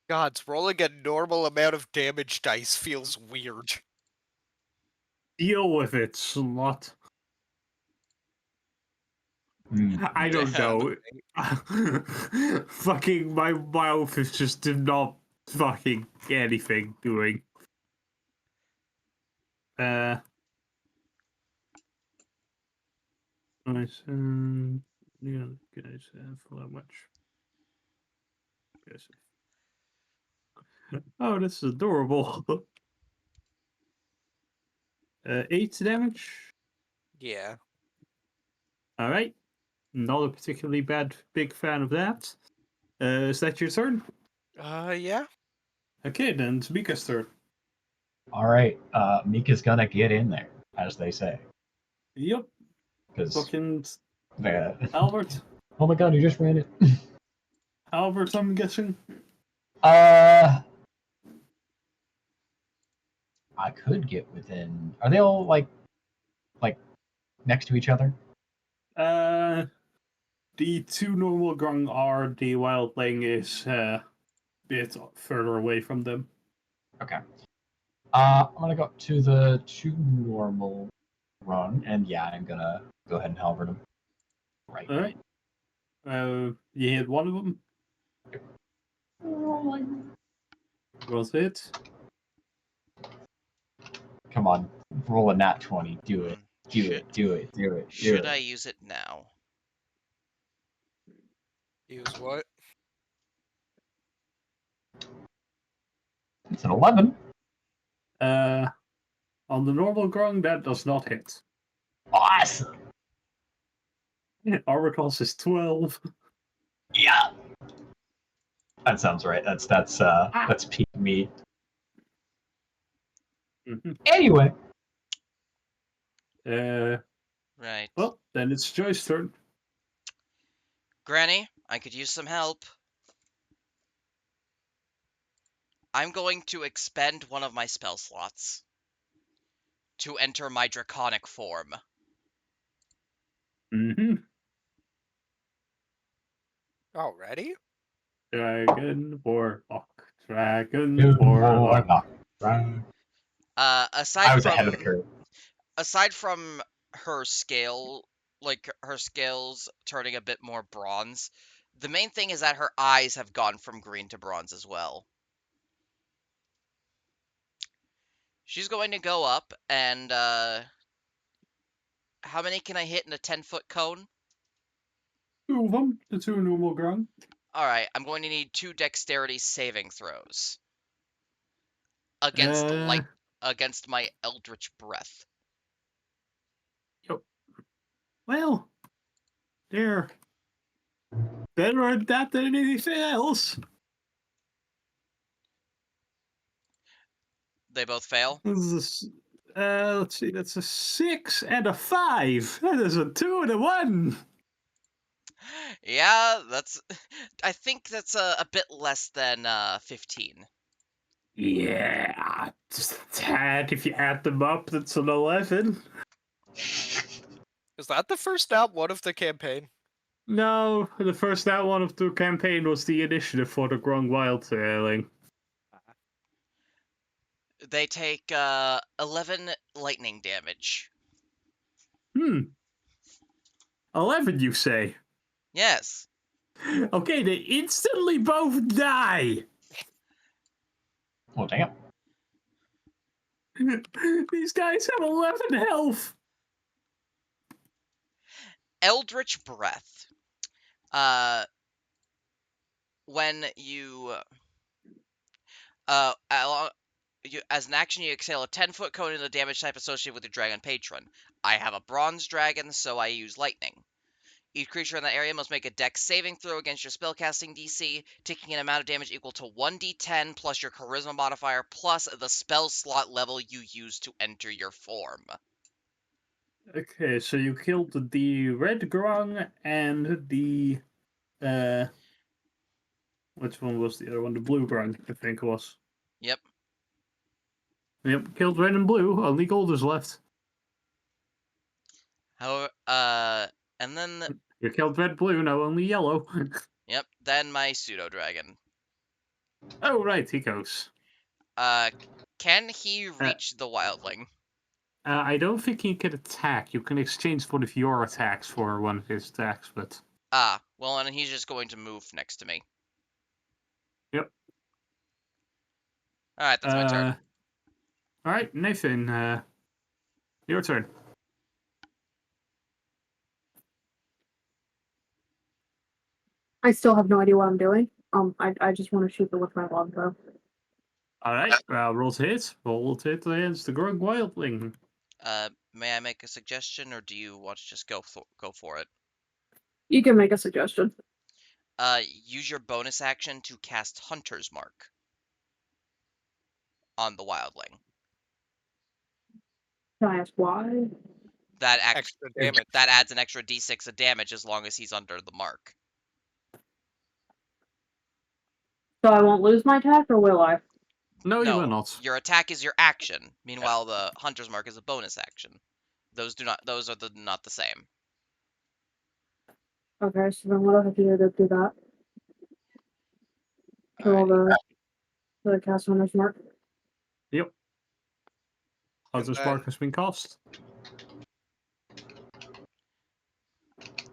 Gods, rolling a normal amount of damage dice feels weird. Deal with it, slut. I don't know. Fucking my mouth is just not fucking anything doing. Nice. Yeah, guys, for how much? Yes. Oh, this is adorable. 8 damage. Yeah. All right. Not a particularly big fan of that. Is that your turn? Yeah. Okay, then it's Mika's turn. All right, Mika's gonna get in there, as they say, Yep. because Fucking the Albert. oh my god, you just ran it. Albert, I'm guessing. I could get within. Are they all like next to each other? The two normal grung are, the wildling is a bit further away from them. Okay. I'm gonna go up to the two normal run, and yeah, I'm gonna go ahead and halberd them. Right. All right. You hit one of them. Was it? Come on, roll a nat 20. Do it. Do Should- it. Do it. Do it. Do Should it. I use it now? Use what? It's an 11. On the normal grung, that does not hit. Awesome. Armor class is 12. Yeah. That sounds right. That's peak me. Mm-hmm. Anyway. Right. Well, then it's Joy's turn. Granny, I could use some help. I'm going to expend one of my spell slots to enter my draconic form. Mm-hmm. Already? Dragon Warlock. Dragon Good Warlock. Warlock. Right. I Aside was from ahead of the curve. aside from her scale, like her scales turning a bit more bronze, the main thing is that her eyes have gone from green to bronze as well. She's going to go up and how many can I hit in a 10-foot cone? 2 of them, the 2 normal grung. Alright, I'm going to need 2 dexterity saving throws. Against against my eldritch breath. Yep. Well, they're better at that than anything else. They both fail? Let's see, that's a 6 and a 5. That is a 2 and a 1. Yeah, that's I think that's a bit less than 15. Yeah, just a tad. If you add them up, that's an 11. Is that the first nat one of the campaign? No, the first out one of the campaign was the initiative for the Grung Wildling. They take 11 lightning damage. 11, you say? Yes. Okay, they instantly both die. Oh, damn. These guys have 11 health. Eldritch Breath. When you as an action, you exhale a 10-foot cone in the damage type associated with your dragon patron. I have a bronze dragon, so I use lightning. Each creature in that area must make a Dex saving throw against your spellcasting DC, taking an amount of damage equal to 1d10 plus your Charisma modifier plus the spell slot level you use to enter your form. Okay, so you killed the red grung and the which one was the other one? The blue grung, I think it was. Yep. Yep, killed red and blue. Only gold is left. However, and then, You killed red, blue. Now only yellow. yep, then my pseudo dragon. Oh right, he goes. Can he reach the wildling? I don't think he can attack. You can exchange one of your attacks for one of his attacks, but Ah, well, and he's just going to move next to me. yep. Alright, that's my turn. All right, Nathan. Your turn. I still have no idea what I'm doing. I just want to shoot it with my longbow. All right. Roll to hit. Roll to hit against the grung wildling. May I make a suggestion, or do you want to just go for it? You can make a suggestion. Use your bonus action to cast Hunter's Mark on the wildling. Can I ask why? Extra damage. That adds an extra d6 of damage as long as he's under the mark. So I won't lose my attack, or will I? No, you will not. Your attack is your action. Meanwhile, the Hunter's Mark is a bonus action. Those are not the same. Okay, so then what do I have to do to do that? Roll the cast Hunter's Mark. Yep. And Hunter's then- Mark has been cast.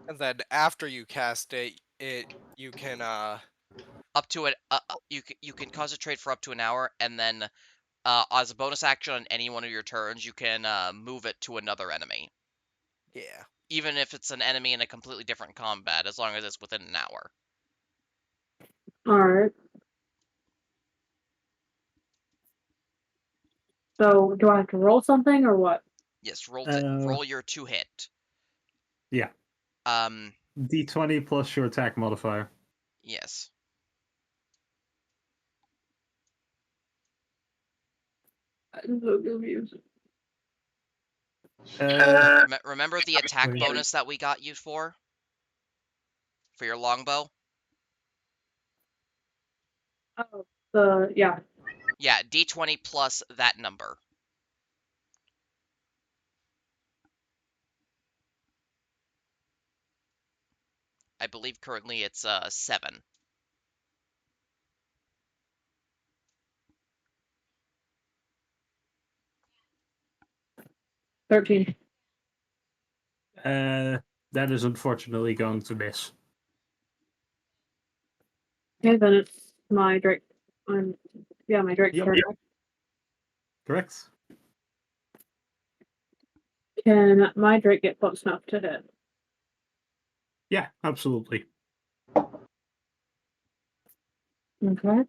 And then after you cast it, you can Up to it, you can concentrate for up to an hour, and then as a bonus action on any one of your turns, you can move it to another enemy. yeah. Even if it's an enemy in a completely different combat, as long as it's within an hour. Alright. So do I have to roll something or what? Yes, roll your 2-hit. Yeah. D20 plus your attack modifier. Yes. I'm so confused. Remember the attack Okay. bonus that we got you for your longbow? Oh, yeah. Yeah, d20 plus that number. I believe currently it's 7. $13. That is unfortunately going to miss. Okay, then it's my Drake. My Drake's Yep. turn. Correct? Can my Drake get close enough to hit? Yeah, absolutely. Okay.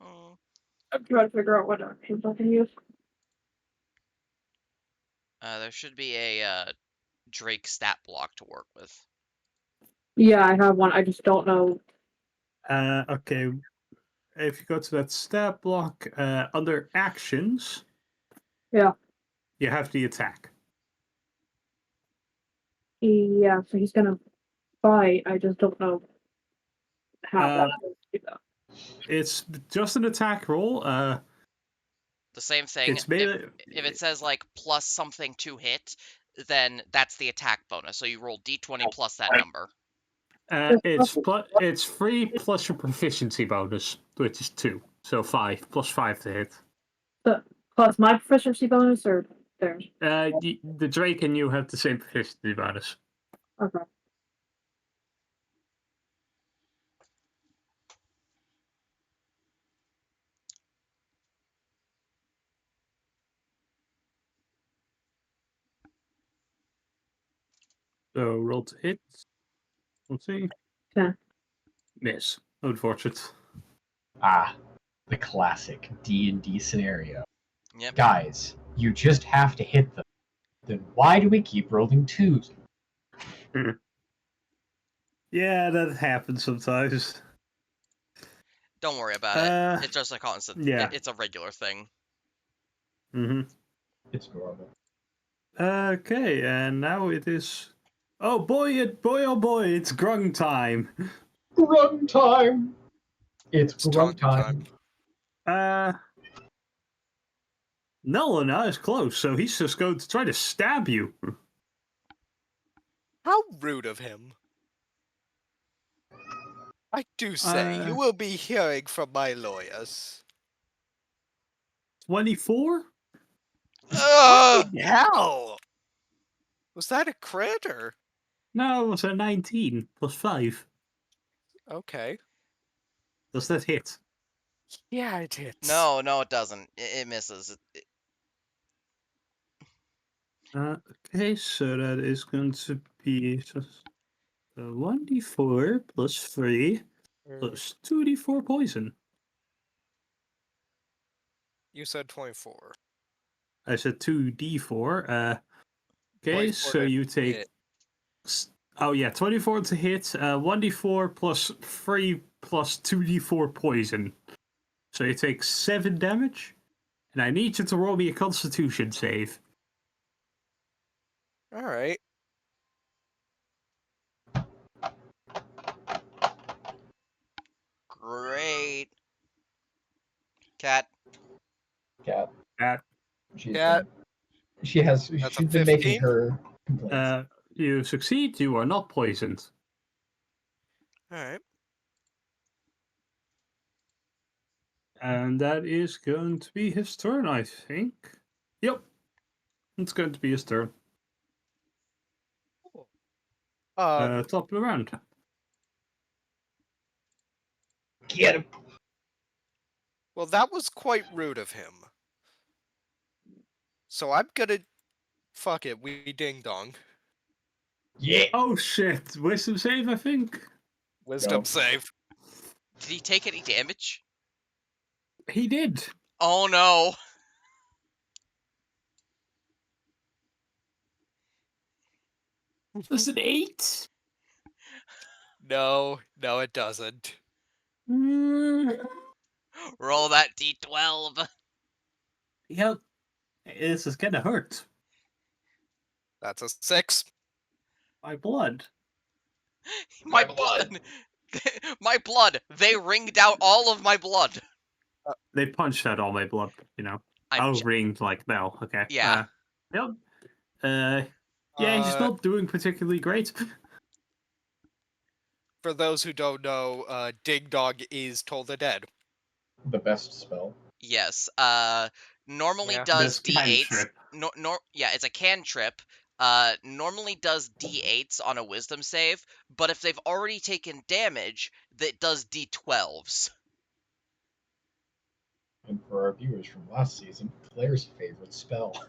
I'm trying to figure out what actions I can use. There should be a Drake stat block to work with. Yeah, I have one. I just don't know. Okay. If you go to that stat block, under actions, Yeah. you have the attack. Yeah, so he's gonna fight. I just don't know how Uh, to do that. It's just an attack roll. The same thing. It's made. If it says like plus something to hit, then that's the attack bonus. So you roll d20 plus that number. It's 3 plus your proficiency bonus, which is 2, so 5 plus 5 to hit. Plus my proficiency bonus or theirs? The Drake and you have the same proficiency bonus. Okay. So roll to hit. Let's see. 10. Miss. Unfortunate. Ah. the classic D&D scenario. Yep. Guys, you just have to hit them. Then why do we keep rolling 2s? Yeah, that happens sometimes. Don't worry about it. It's just a constant. yeah. It's a regular thing. Mm-hmm. It's normal. Okay, and now it is. Oh boy! Oh boy! It's grung time. Grung time! It's It's grung Tonka time. time. Nolana is close, so he's just going to try to stab you. How rude of him. I do say, you will be hearing from my lawyers. 24? Ugh! Fucking hell! Was that a crit or? No, it was a 19 plus 5. Okay. Does that hit? Yeah, it hits. No, it doesn't. It misses. Okay, so that is going to be 1d4 plus 3 plus 2d4 poison. You said 24. I said 2d4. Okay, 24 so to you take. hit. Oh yeah, 24 to hit. 1d4 plus 3 plus 2d4 poison. So you take 7 damage, and I need you to roll me a Constitution save. Alright. Great. Cat. Cat. Cat. She's Cat. she's That's a been making 15? her complaints. You succeed. You are not poisoned. Alright. And that is going to be his turn, I think. Yep. It's going to be his turn. Top of the round. Get him! Well, that was quite rude of him. So I'm gonna... Fuck it, we ding-dong. Yeah! Oh shit. Wisdom save, I think. Wisdom Go. save. Did he take any damage? He did. Oh no. That's an 8. No, it doesn't. Roll that d12. Yep. This is gonna hurt. That's a 6. My blood. My blood. My blood. They ringed out all of my blood. They punched out all my blood, you know. Ringed like bell. Okay. Yeah. Yep. Yeah, he's not doing particularly great. For those who don't know, ding-dong is Toll the Dead. The best spell. Yes. Normally Yeah. does This d8s. cantrip. Yeah, it's a cantrip. Normally does d8s on a wisdom save, but if they've already taken damage, that does d12s. And for our viewers from last season, Claire's favorite spell.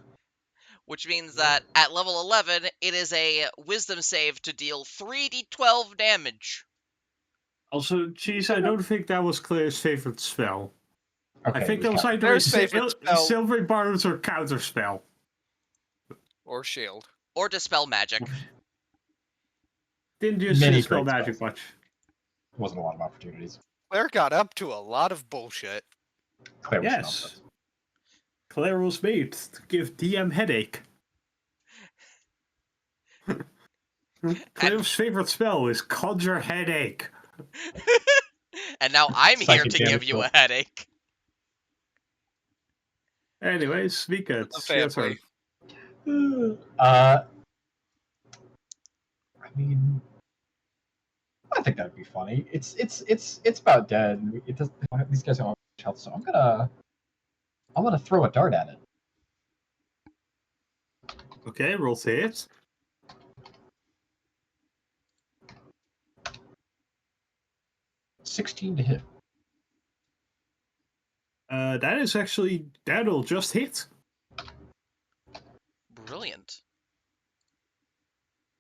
Which means that at level 11, it is a wisdom save to deal 3d12 damage. Also, geez, I don't think that was Claire's favorite spell. Okay, I think that it was was either Claire's favorite spell. Silvery Barbs or Counterspell. Or shield. Or dispel magic. Didn't use Many spell great magic spells. much. Wasn't a lot of opportunities. Claire got up to a lot of bullshit. Claire was Yes. numbers. Claire was made to give DM headache. Claire's favorite spell is Conjure Headache. And now I'm here Psychic to give damage you a roll. headache. Anyways, Mika, it's your turn. I mean, I think that'd be funny. It's about dead. It does. These guys don't have much health, so I'm gonna throw a dart at it. Okay, roll to hit. $16 to hit. That'll just hit. Brilliant.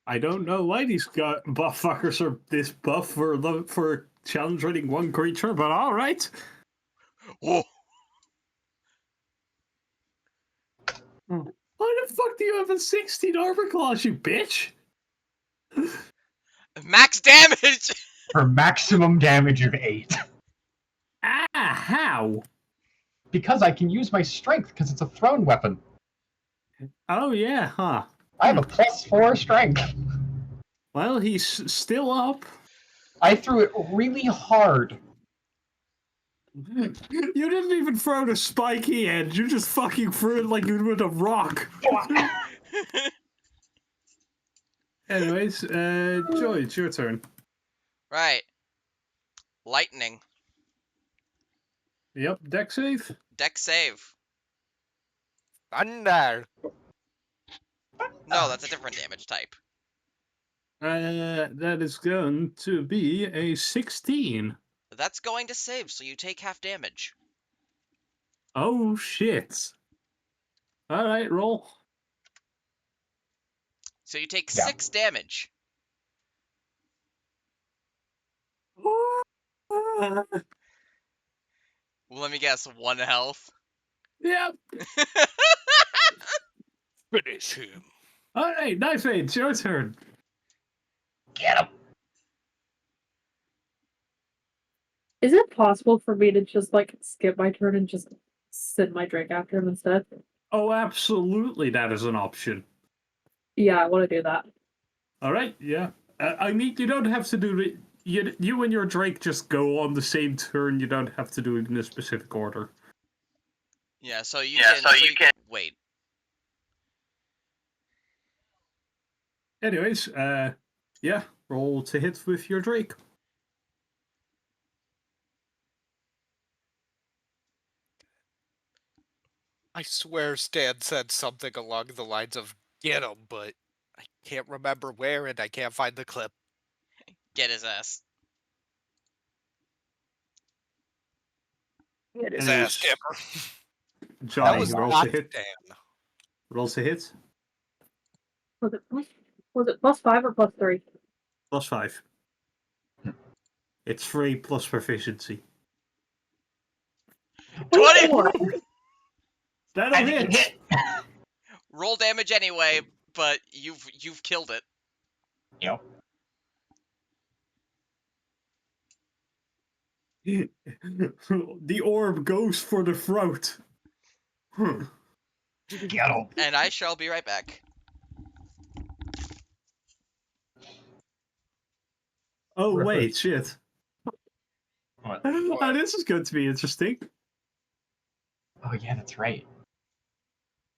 I don't know why these buff fuckers are this buff for challenge rating one creature, but alright. Whoa. Why the fuck do you have a 16 armor class, you bitch? Max damage! For maximum damage of 8. Ah, how? Because I can use my strength, because it's a thrown weapon. Oh yeah, huh. I have a +4 strength. Well, he's still up. I threw it really hard. You didn't even throw the spiky edge, you just fucking threw it like you would a rock. Anyways, Joy, it's your turn. Right. Lightning. Yep, deck save. Deck save. Thunder. No, that's a different damage type. That is going to be a 16. That's going to save, so you take half damage. Oh shit. Alright, roll. So you take Yeah. 6 damage. Well, let me guess, 1 health. Yep. Finish him. Alright, Knife Age, it's your turn. Get him! Is it possible for me to just like skip my turn and just send my drink after him instead? Oh, absolutely, that is an option. Yeah, I want to do that. Alright, yeah. I mean, you don't have to do it. You and your Drake just go on the same turn. You don't have to do it in a specific order. Yeah, so you can... Wait. Anyways, yeah, roll to hit with your Drake. I swear Stan said something along the lines of "get him," but I can't remember where, and I can't find the clip. Get his ass. His Anyways, ass skipper. That Johnny, was rolls not to hit. Stan. Rolls to hit. Was it +5 or +3? +5. It's 3 plus proficiency. 20! That'll hit. Roll damage anyway, but you've killed it. Yep. The orb goes for the throat. Get him! And I shall be right back. Oh wait, shit. What? Oh, this is going to be interesting. Oh yeah, that's right.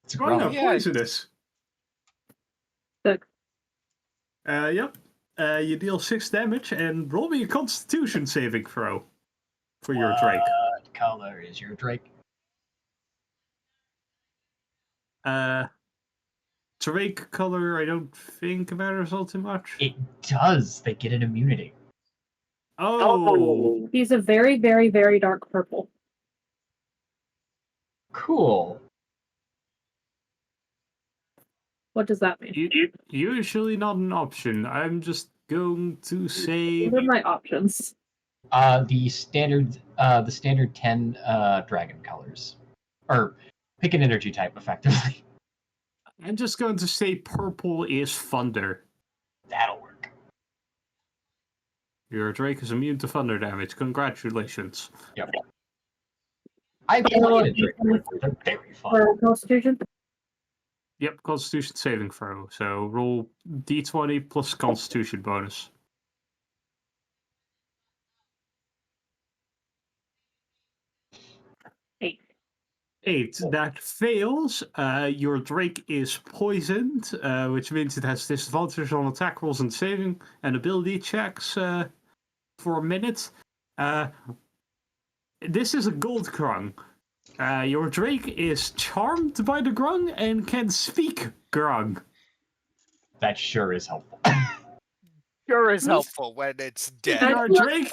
It's Why not growing. Yeah. poisonous? Six. Yep. You deal 6 damage and roll me a Constitution saving throw for your Drake. What color is your Drake? Drake color, I don't think matters all too much. It does. They get an immunity. Oh, He's a very, very, very dark purple. Cool. What does that mean? usually not an option. I'm just going to say What are my options? The standard 10 dragon colors. Or pick an energy type effectively. I'm just going to say purple is thunder. That'll work. Your Drake is immune to thunder damage. Congratulations. Yep. I've played a Drake. They're very fun. For Constitution? Yep, Constitution saving throw. So roll d20 plus Constitution bonus. 8. 8. That fails. Your Drake is poisoned, which means it has disadvantage on attack rolls and saving and ability checks for a minute. This is a gold grung. Your Drake is charmed by the grung and can speak grung. That sure is helpful. Sure is helpful when it's dead. Your Drake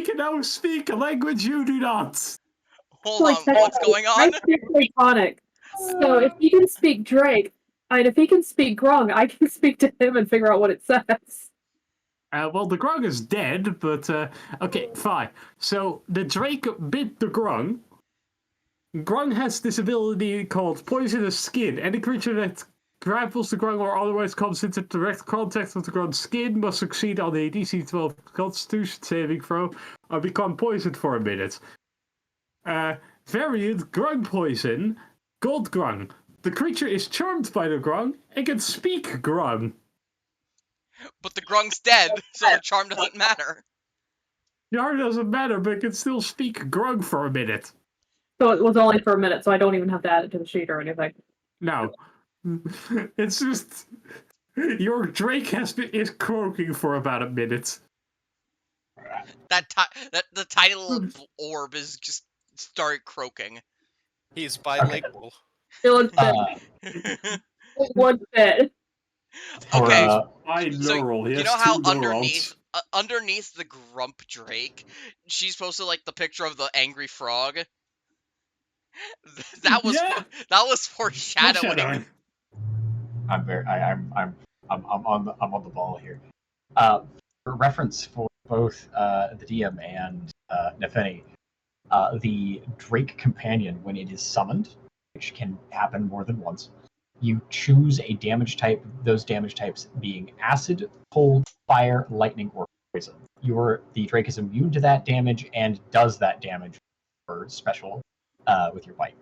can now speak a language you do not. Hold on, what's going I on? speak Draconic. So if he can speak Drake, and if he can speak Grung, I can speak to him and figure out what it says. Well, the grung is dead, but okay, fine. So the drake bit the grung. Grung has this ability called Poisonous Skin. Any creature that grapples the grung or otherwise comes into direct contact with the grung's skin must succeed on a DC 12 Constitution saving throw or become poisoned for a minute. Variant Grung Poison, Gold Grung. The creature is charmed by the grung and can speak grung. But the grung's dead, so the charm doesn't matter. Charm doesn't matter, but it can still speak grung for a minute. So it was only for a minute, so I don't even have to add it to the sheet or anything. No. It's just your drake is croaking for about a minute. The tiny little orb is just started croaking. He's bilingual. It would fit. It would fit. Okay, Binaural. He you has know how two neurons. underneath the grump drake, she's posted like the picture of the angry frog. That was foreshadowing. I'm on the ball here. For reference for both the DM and Nefeni, the Drake companion, when it is summoned, which can happen more than once, you choose a damage type. Those damage types being acid, cold, fire, lightning, or poison. The Drake is immune to that damage and does that damage for special with your bite.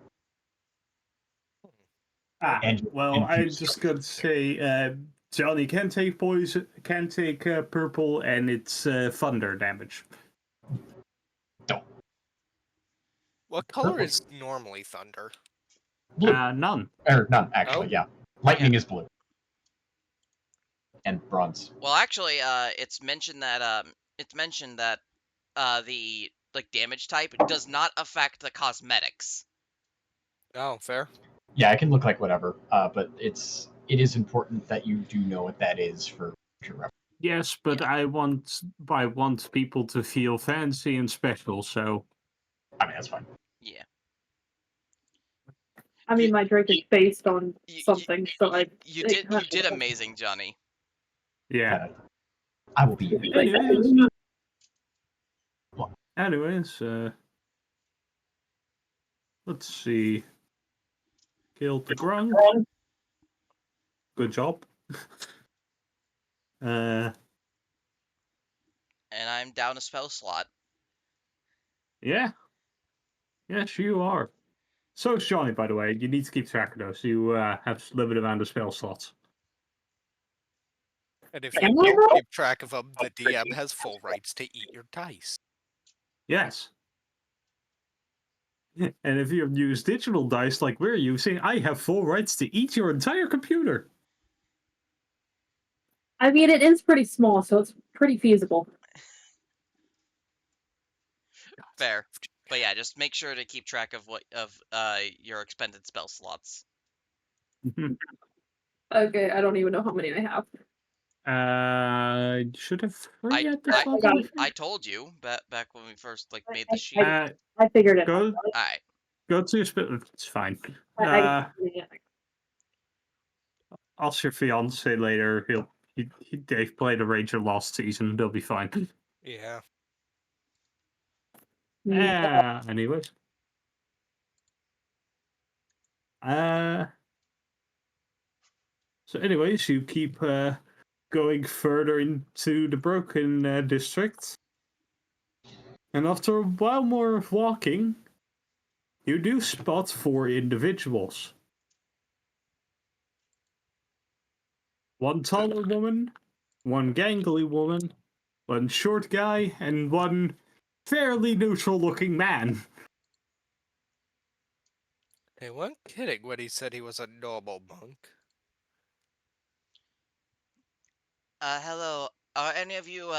I'm just gonna say Johnny can take poison, can take purple, and it's thunder damage. What color is normally thunder? Blue. None. Or none, actually, Oh. yeah. Lightning is blue. And bronze. Well, actually, it's mentioned that the damage type does not affect the cosmetics. Oh, fair. Yeah, it can look like whatever, but it is important that you do know what that is for future reference. Yes, but Yeah. I want people to feel fancy and special, so I mean, that's fine. Yeah. I mean, my drink is based on something, so you did amazing, Johnny. yeah. I will be. Anyways, let's see. Killed the grung. Good job. And I'm down a spell slot. Yeah. Yes, you are. So is Johnny, by the way. You need to keep track of those. You have a limited amount of spell slots. And if you don't keep track of them, the DM has full rights to eat your dice. Yes. And if you use digital dice like we're using, I have full rights to eat your entire computer. I mean, it is pretty small, so it's pretty feasible. Fair. But yeah, just make sure to keep track of your expended spell slots. Okay, I don't even know how many I have. Should have three at the top. I told you back when we first made the sheet. I figured it out. Alright. Go to your spell. It's fine. Ask your fiance later. They've played a Ranger last season. They'll be fine. Yeah. Anyways. So anyways, you keep going further into the Broken District. And after a while more of walking, you do spot 4 individuals. One taller woman, one gangly woman, one short guy, and one fairly neutral-looking man. They weren't kidding when he said he was a normal monk. Hello. Are any of you,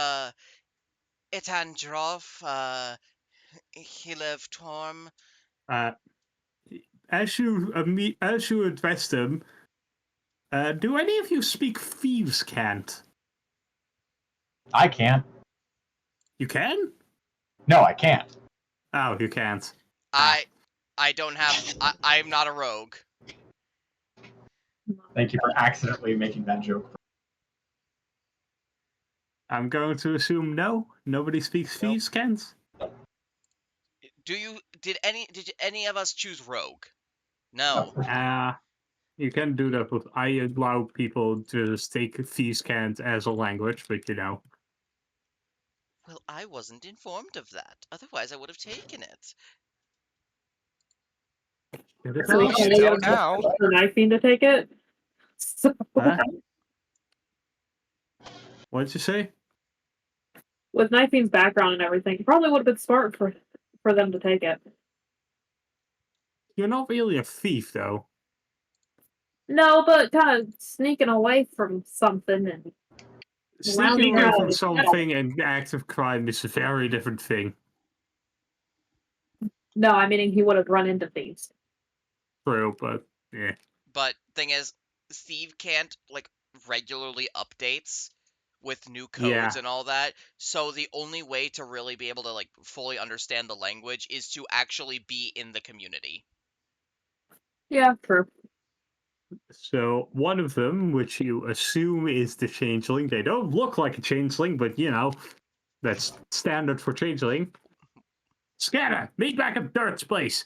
Itandrov, Hilev Torm? As you address them, do any of you speak thieves' cant? I can't. You can? No, I can't. Oh, you can't. I don't have. I'm not a rogue. Thank you for accidentally making that joke. I'm going to assume no. Nobody speaks Nope. thieves' cant. Did any of us choose rogue? No. You can do that, but I allow people to just take thieves' cant as a language, but you know. Well, I wasn't informed of that. Otherwise, I would have taken it. Get it So we off. can Still get now. for knifing to take it. So Huh? What'd you say? with knifing's background and everything, it probably would have been smart for them to take it. You're not really a thief, though. No, but kind of sneaking away from something and Sneaking lounging away around. from something and active crime is a very different thing. No, I mean he would have run into thieves. True, but yeah. But thing is, Steve can't regularly updates with new codes Yeah. and all that. So the only way to really be able to fully understand the language is to actually be in the community. Yeah, true. So one of them, which you assume is the changeling, they don't look like a changeling, but you know, that's standard for changeling. Scanner, meet back at Dirt's place.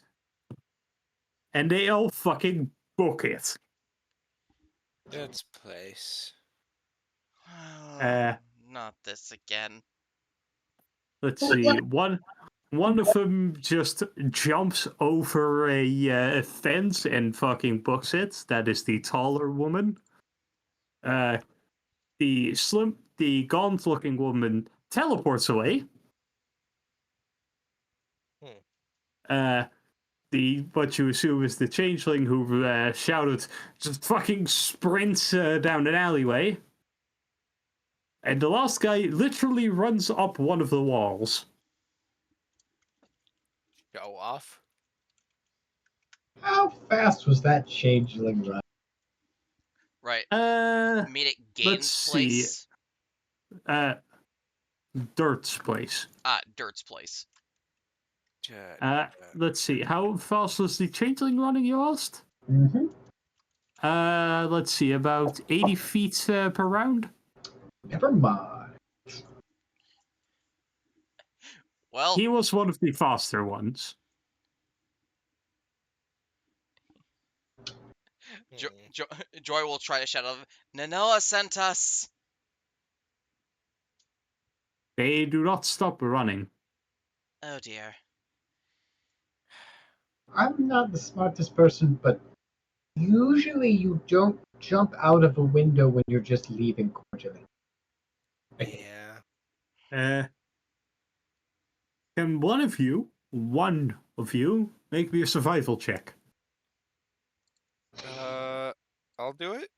And they all fucking book it. Its place. Not this again. Let's see. One of them just jumps over a fence and fucking books it. That is the taller woman. The gaunt-looking woman teleports away. What you assume is the changeling who shouted, just fucking sprints down an alleyway. And the last guy literally runs up one of the walls. Go off. How fast was that changeling run? Right. Let's Meet at Gaines' see. place. Dirt's place. Dirt's place. Let's see. How fast was the changeling running, you asked? Mm-hmm. Let's see. About 80 feet per round. Never mind. Well, He was one of the faster ones. Joy will try to shout out, Nanoa sent us! They do not stop running. Oh dear. I'm not the smartest person, but usually you don't jump out of a window when you're just leaving cordially. Yeah. Can one of you, make me a survival check? I'll do it.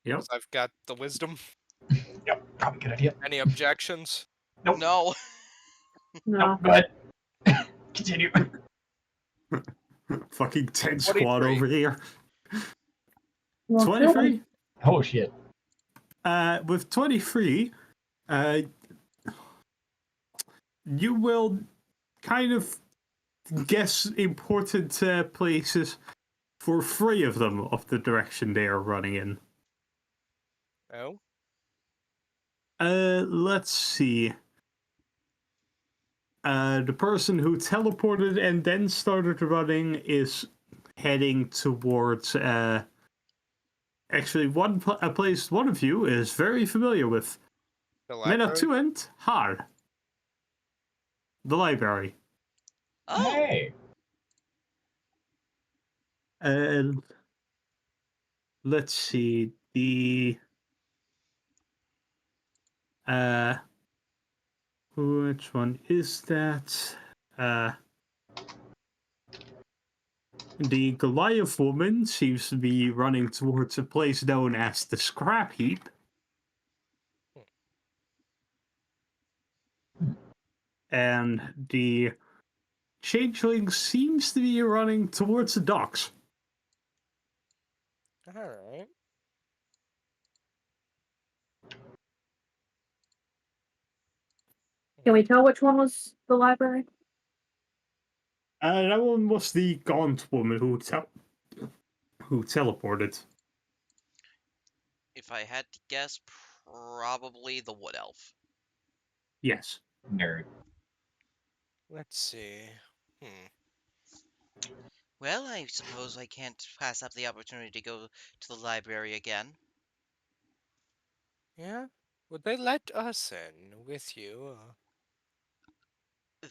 Yep. 'Cause I've got the wisdom. Yep, probably a good idea. Any objections? Nope. No. No. Nope, go ahead. Continue. Fucking 10 squad 23. over here. Well, 23? Oh shit. With 23, you will kind of guess important places for 3 of them of the direction they are running in. Oh. Let's see. The person who teleported and then started running is heading towards actually a place one of you is very familiar with. The library? Menatuent Har. The library. Oh. Hey. And let's see. Which one is that? The Goliath woman seems to be running towards a place known as the Scrap Heap. And the changeling seems to be running towards the docks. Alright. Can we tell which one was the library? That one was the gaunt woman who teleported. If I had to guess, Probably the wood elf. Yes. Nerd. Let's see. Well, I suppose I can't pass up the opportunity to go to the library again. Yeah? Would they let us in with you?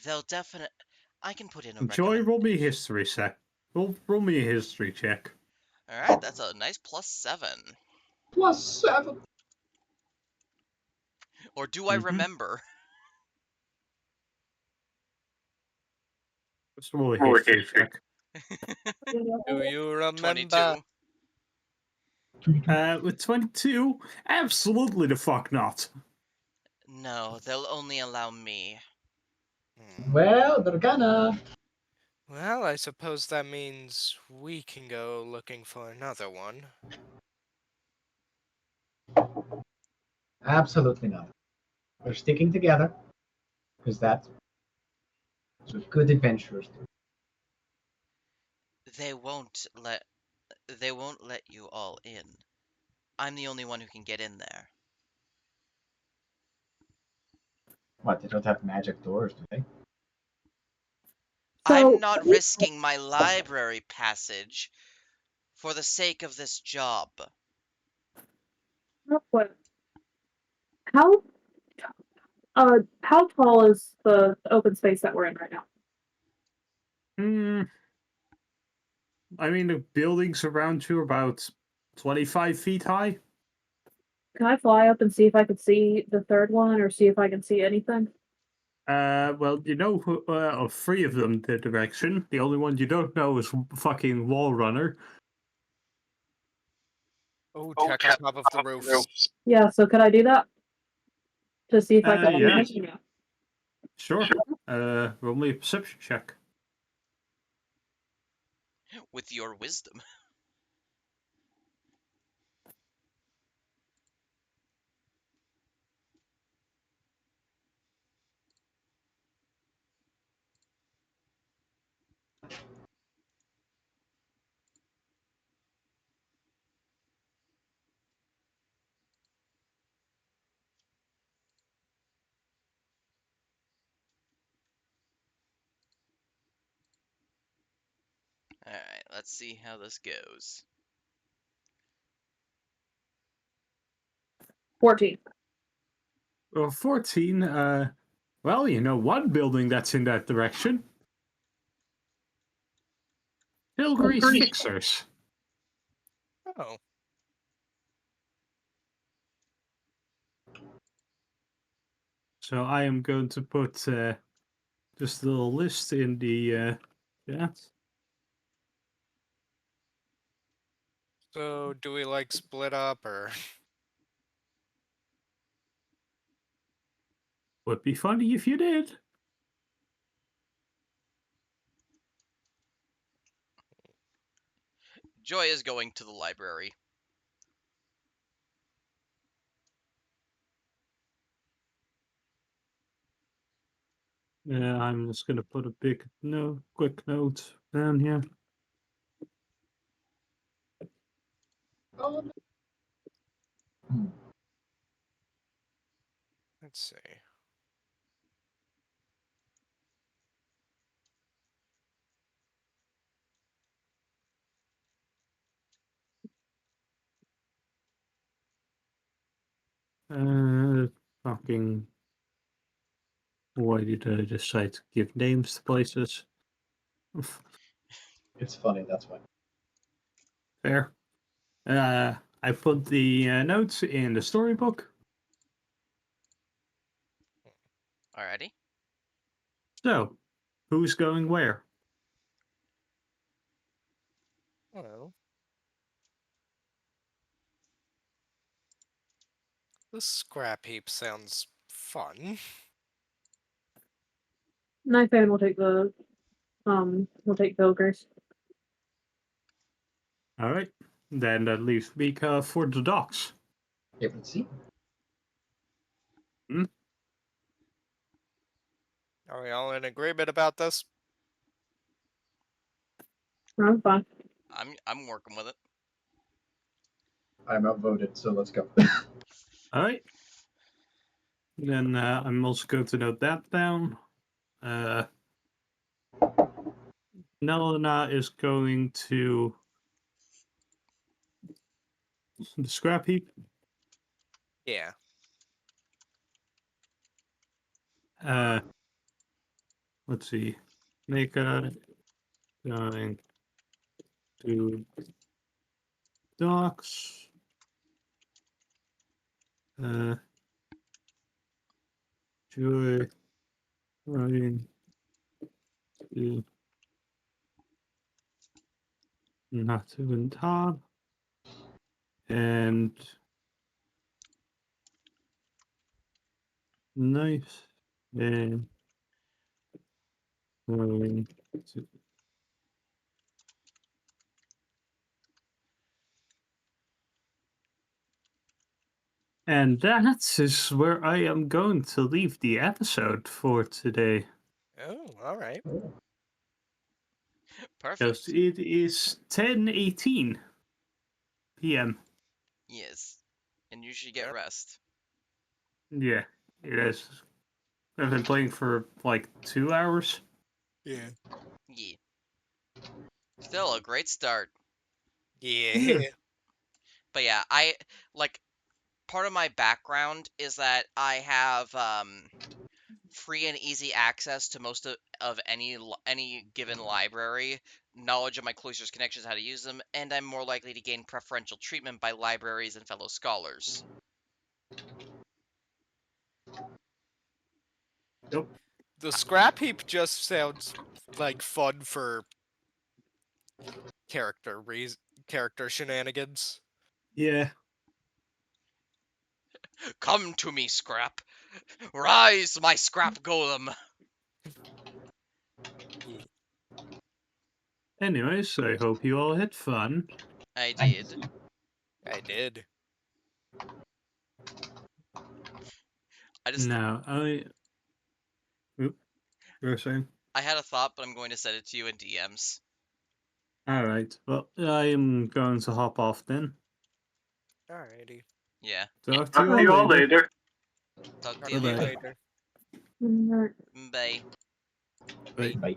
They'll definitely. I can put in a Joy, roll me a recommendation. history check. Roll me a history check. Alright, that's a nice +7. +7. Or do I Mm-hmm. remember? Let's roll a history check. Do you remember? 22. With 22, absolutely the fuck not. No, they'll only allow me. Well, they're gonna. Well, I suppose that means we can go looking for another one. Absolutely not. We're sticking together because that's what good adventurers do. They won't let you all in. I'm the only one who can get in there. What, they don't have magic doors, do they? I'm So, not risking my library passage for the sake of this job. what? How how tall is the open space that we're in right now? Hmm. I mean, the buildings around you are about 25 feet high. Can I fly up and see if I can see the third one, or see if I can see anything? Well, you know of three of them the direction. The only one you don't know is fucking Wall Runner. Oh, check on top of the roof. Yeah. So could I do that to see if I can see Yeah, anything? Yeah. sure. Roll me a perception check. With your wisdom. Alright, let's see how this goes. 14. Well, 14. Well, you know one building that's in that direction. Hilgary's Fixers. Oh, So I am going to put just a little list in the chat. so do we like split up or? Would be funny if you did. Joy is going to the library. I'm just gonna put a big note, quick note down here. Oh, Let's see. Fucking. Why did I decide to give names to places? it's funny, that's why. Fair. I put the notes in the storybook. Alrighty. So, who's going where? Well, the scrap heap sounds fun. Knife and we'll take the ogres. All right. Then that leaves Mika for the docks. It would seem. Are we all in agreement about this? I'm fine. I'm working with it. I'm outvoted, so let's go. All right. Then I'm also going to note that down. Nelena is going to the scrap heap. Yeah. Let's see. Make a going to docks. Joy running to Natu and Todd. And nice. And going to and that is where I am going to leave the episode for today. Oh, all right. Oh, Because Perfect. it is 10:18 p.m. Yes. And you should get Yep. rest. Yeah, it is. I've been playing for like 2 hours. Yeah. Yeah. Still a great start. Yeah. But yeah, I like part of my background is that I have free and easy access to most of any given library, knowledge of my cloister's connections, how to use them, and I'm more likely to gain preferential treatment by libraries and fellow scholars. Yep. The scrap heap just sounds like fun for character shenanigans. Yeah. Come to me, Scrap. Rise, my Scrap Golem. Yeah. Anyways, I hope you all had fun. I I did. did. I did. I just Now, Oop, you were saying? I had a thought, but I'm going to send it to you in DMs. Alright, well, I am going to hop off then. Alrighty. Yeah. Talk to you all later. Talk to Talk you to you Bye-bye. later. later. Bye. Bye. Bye.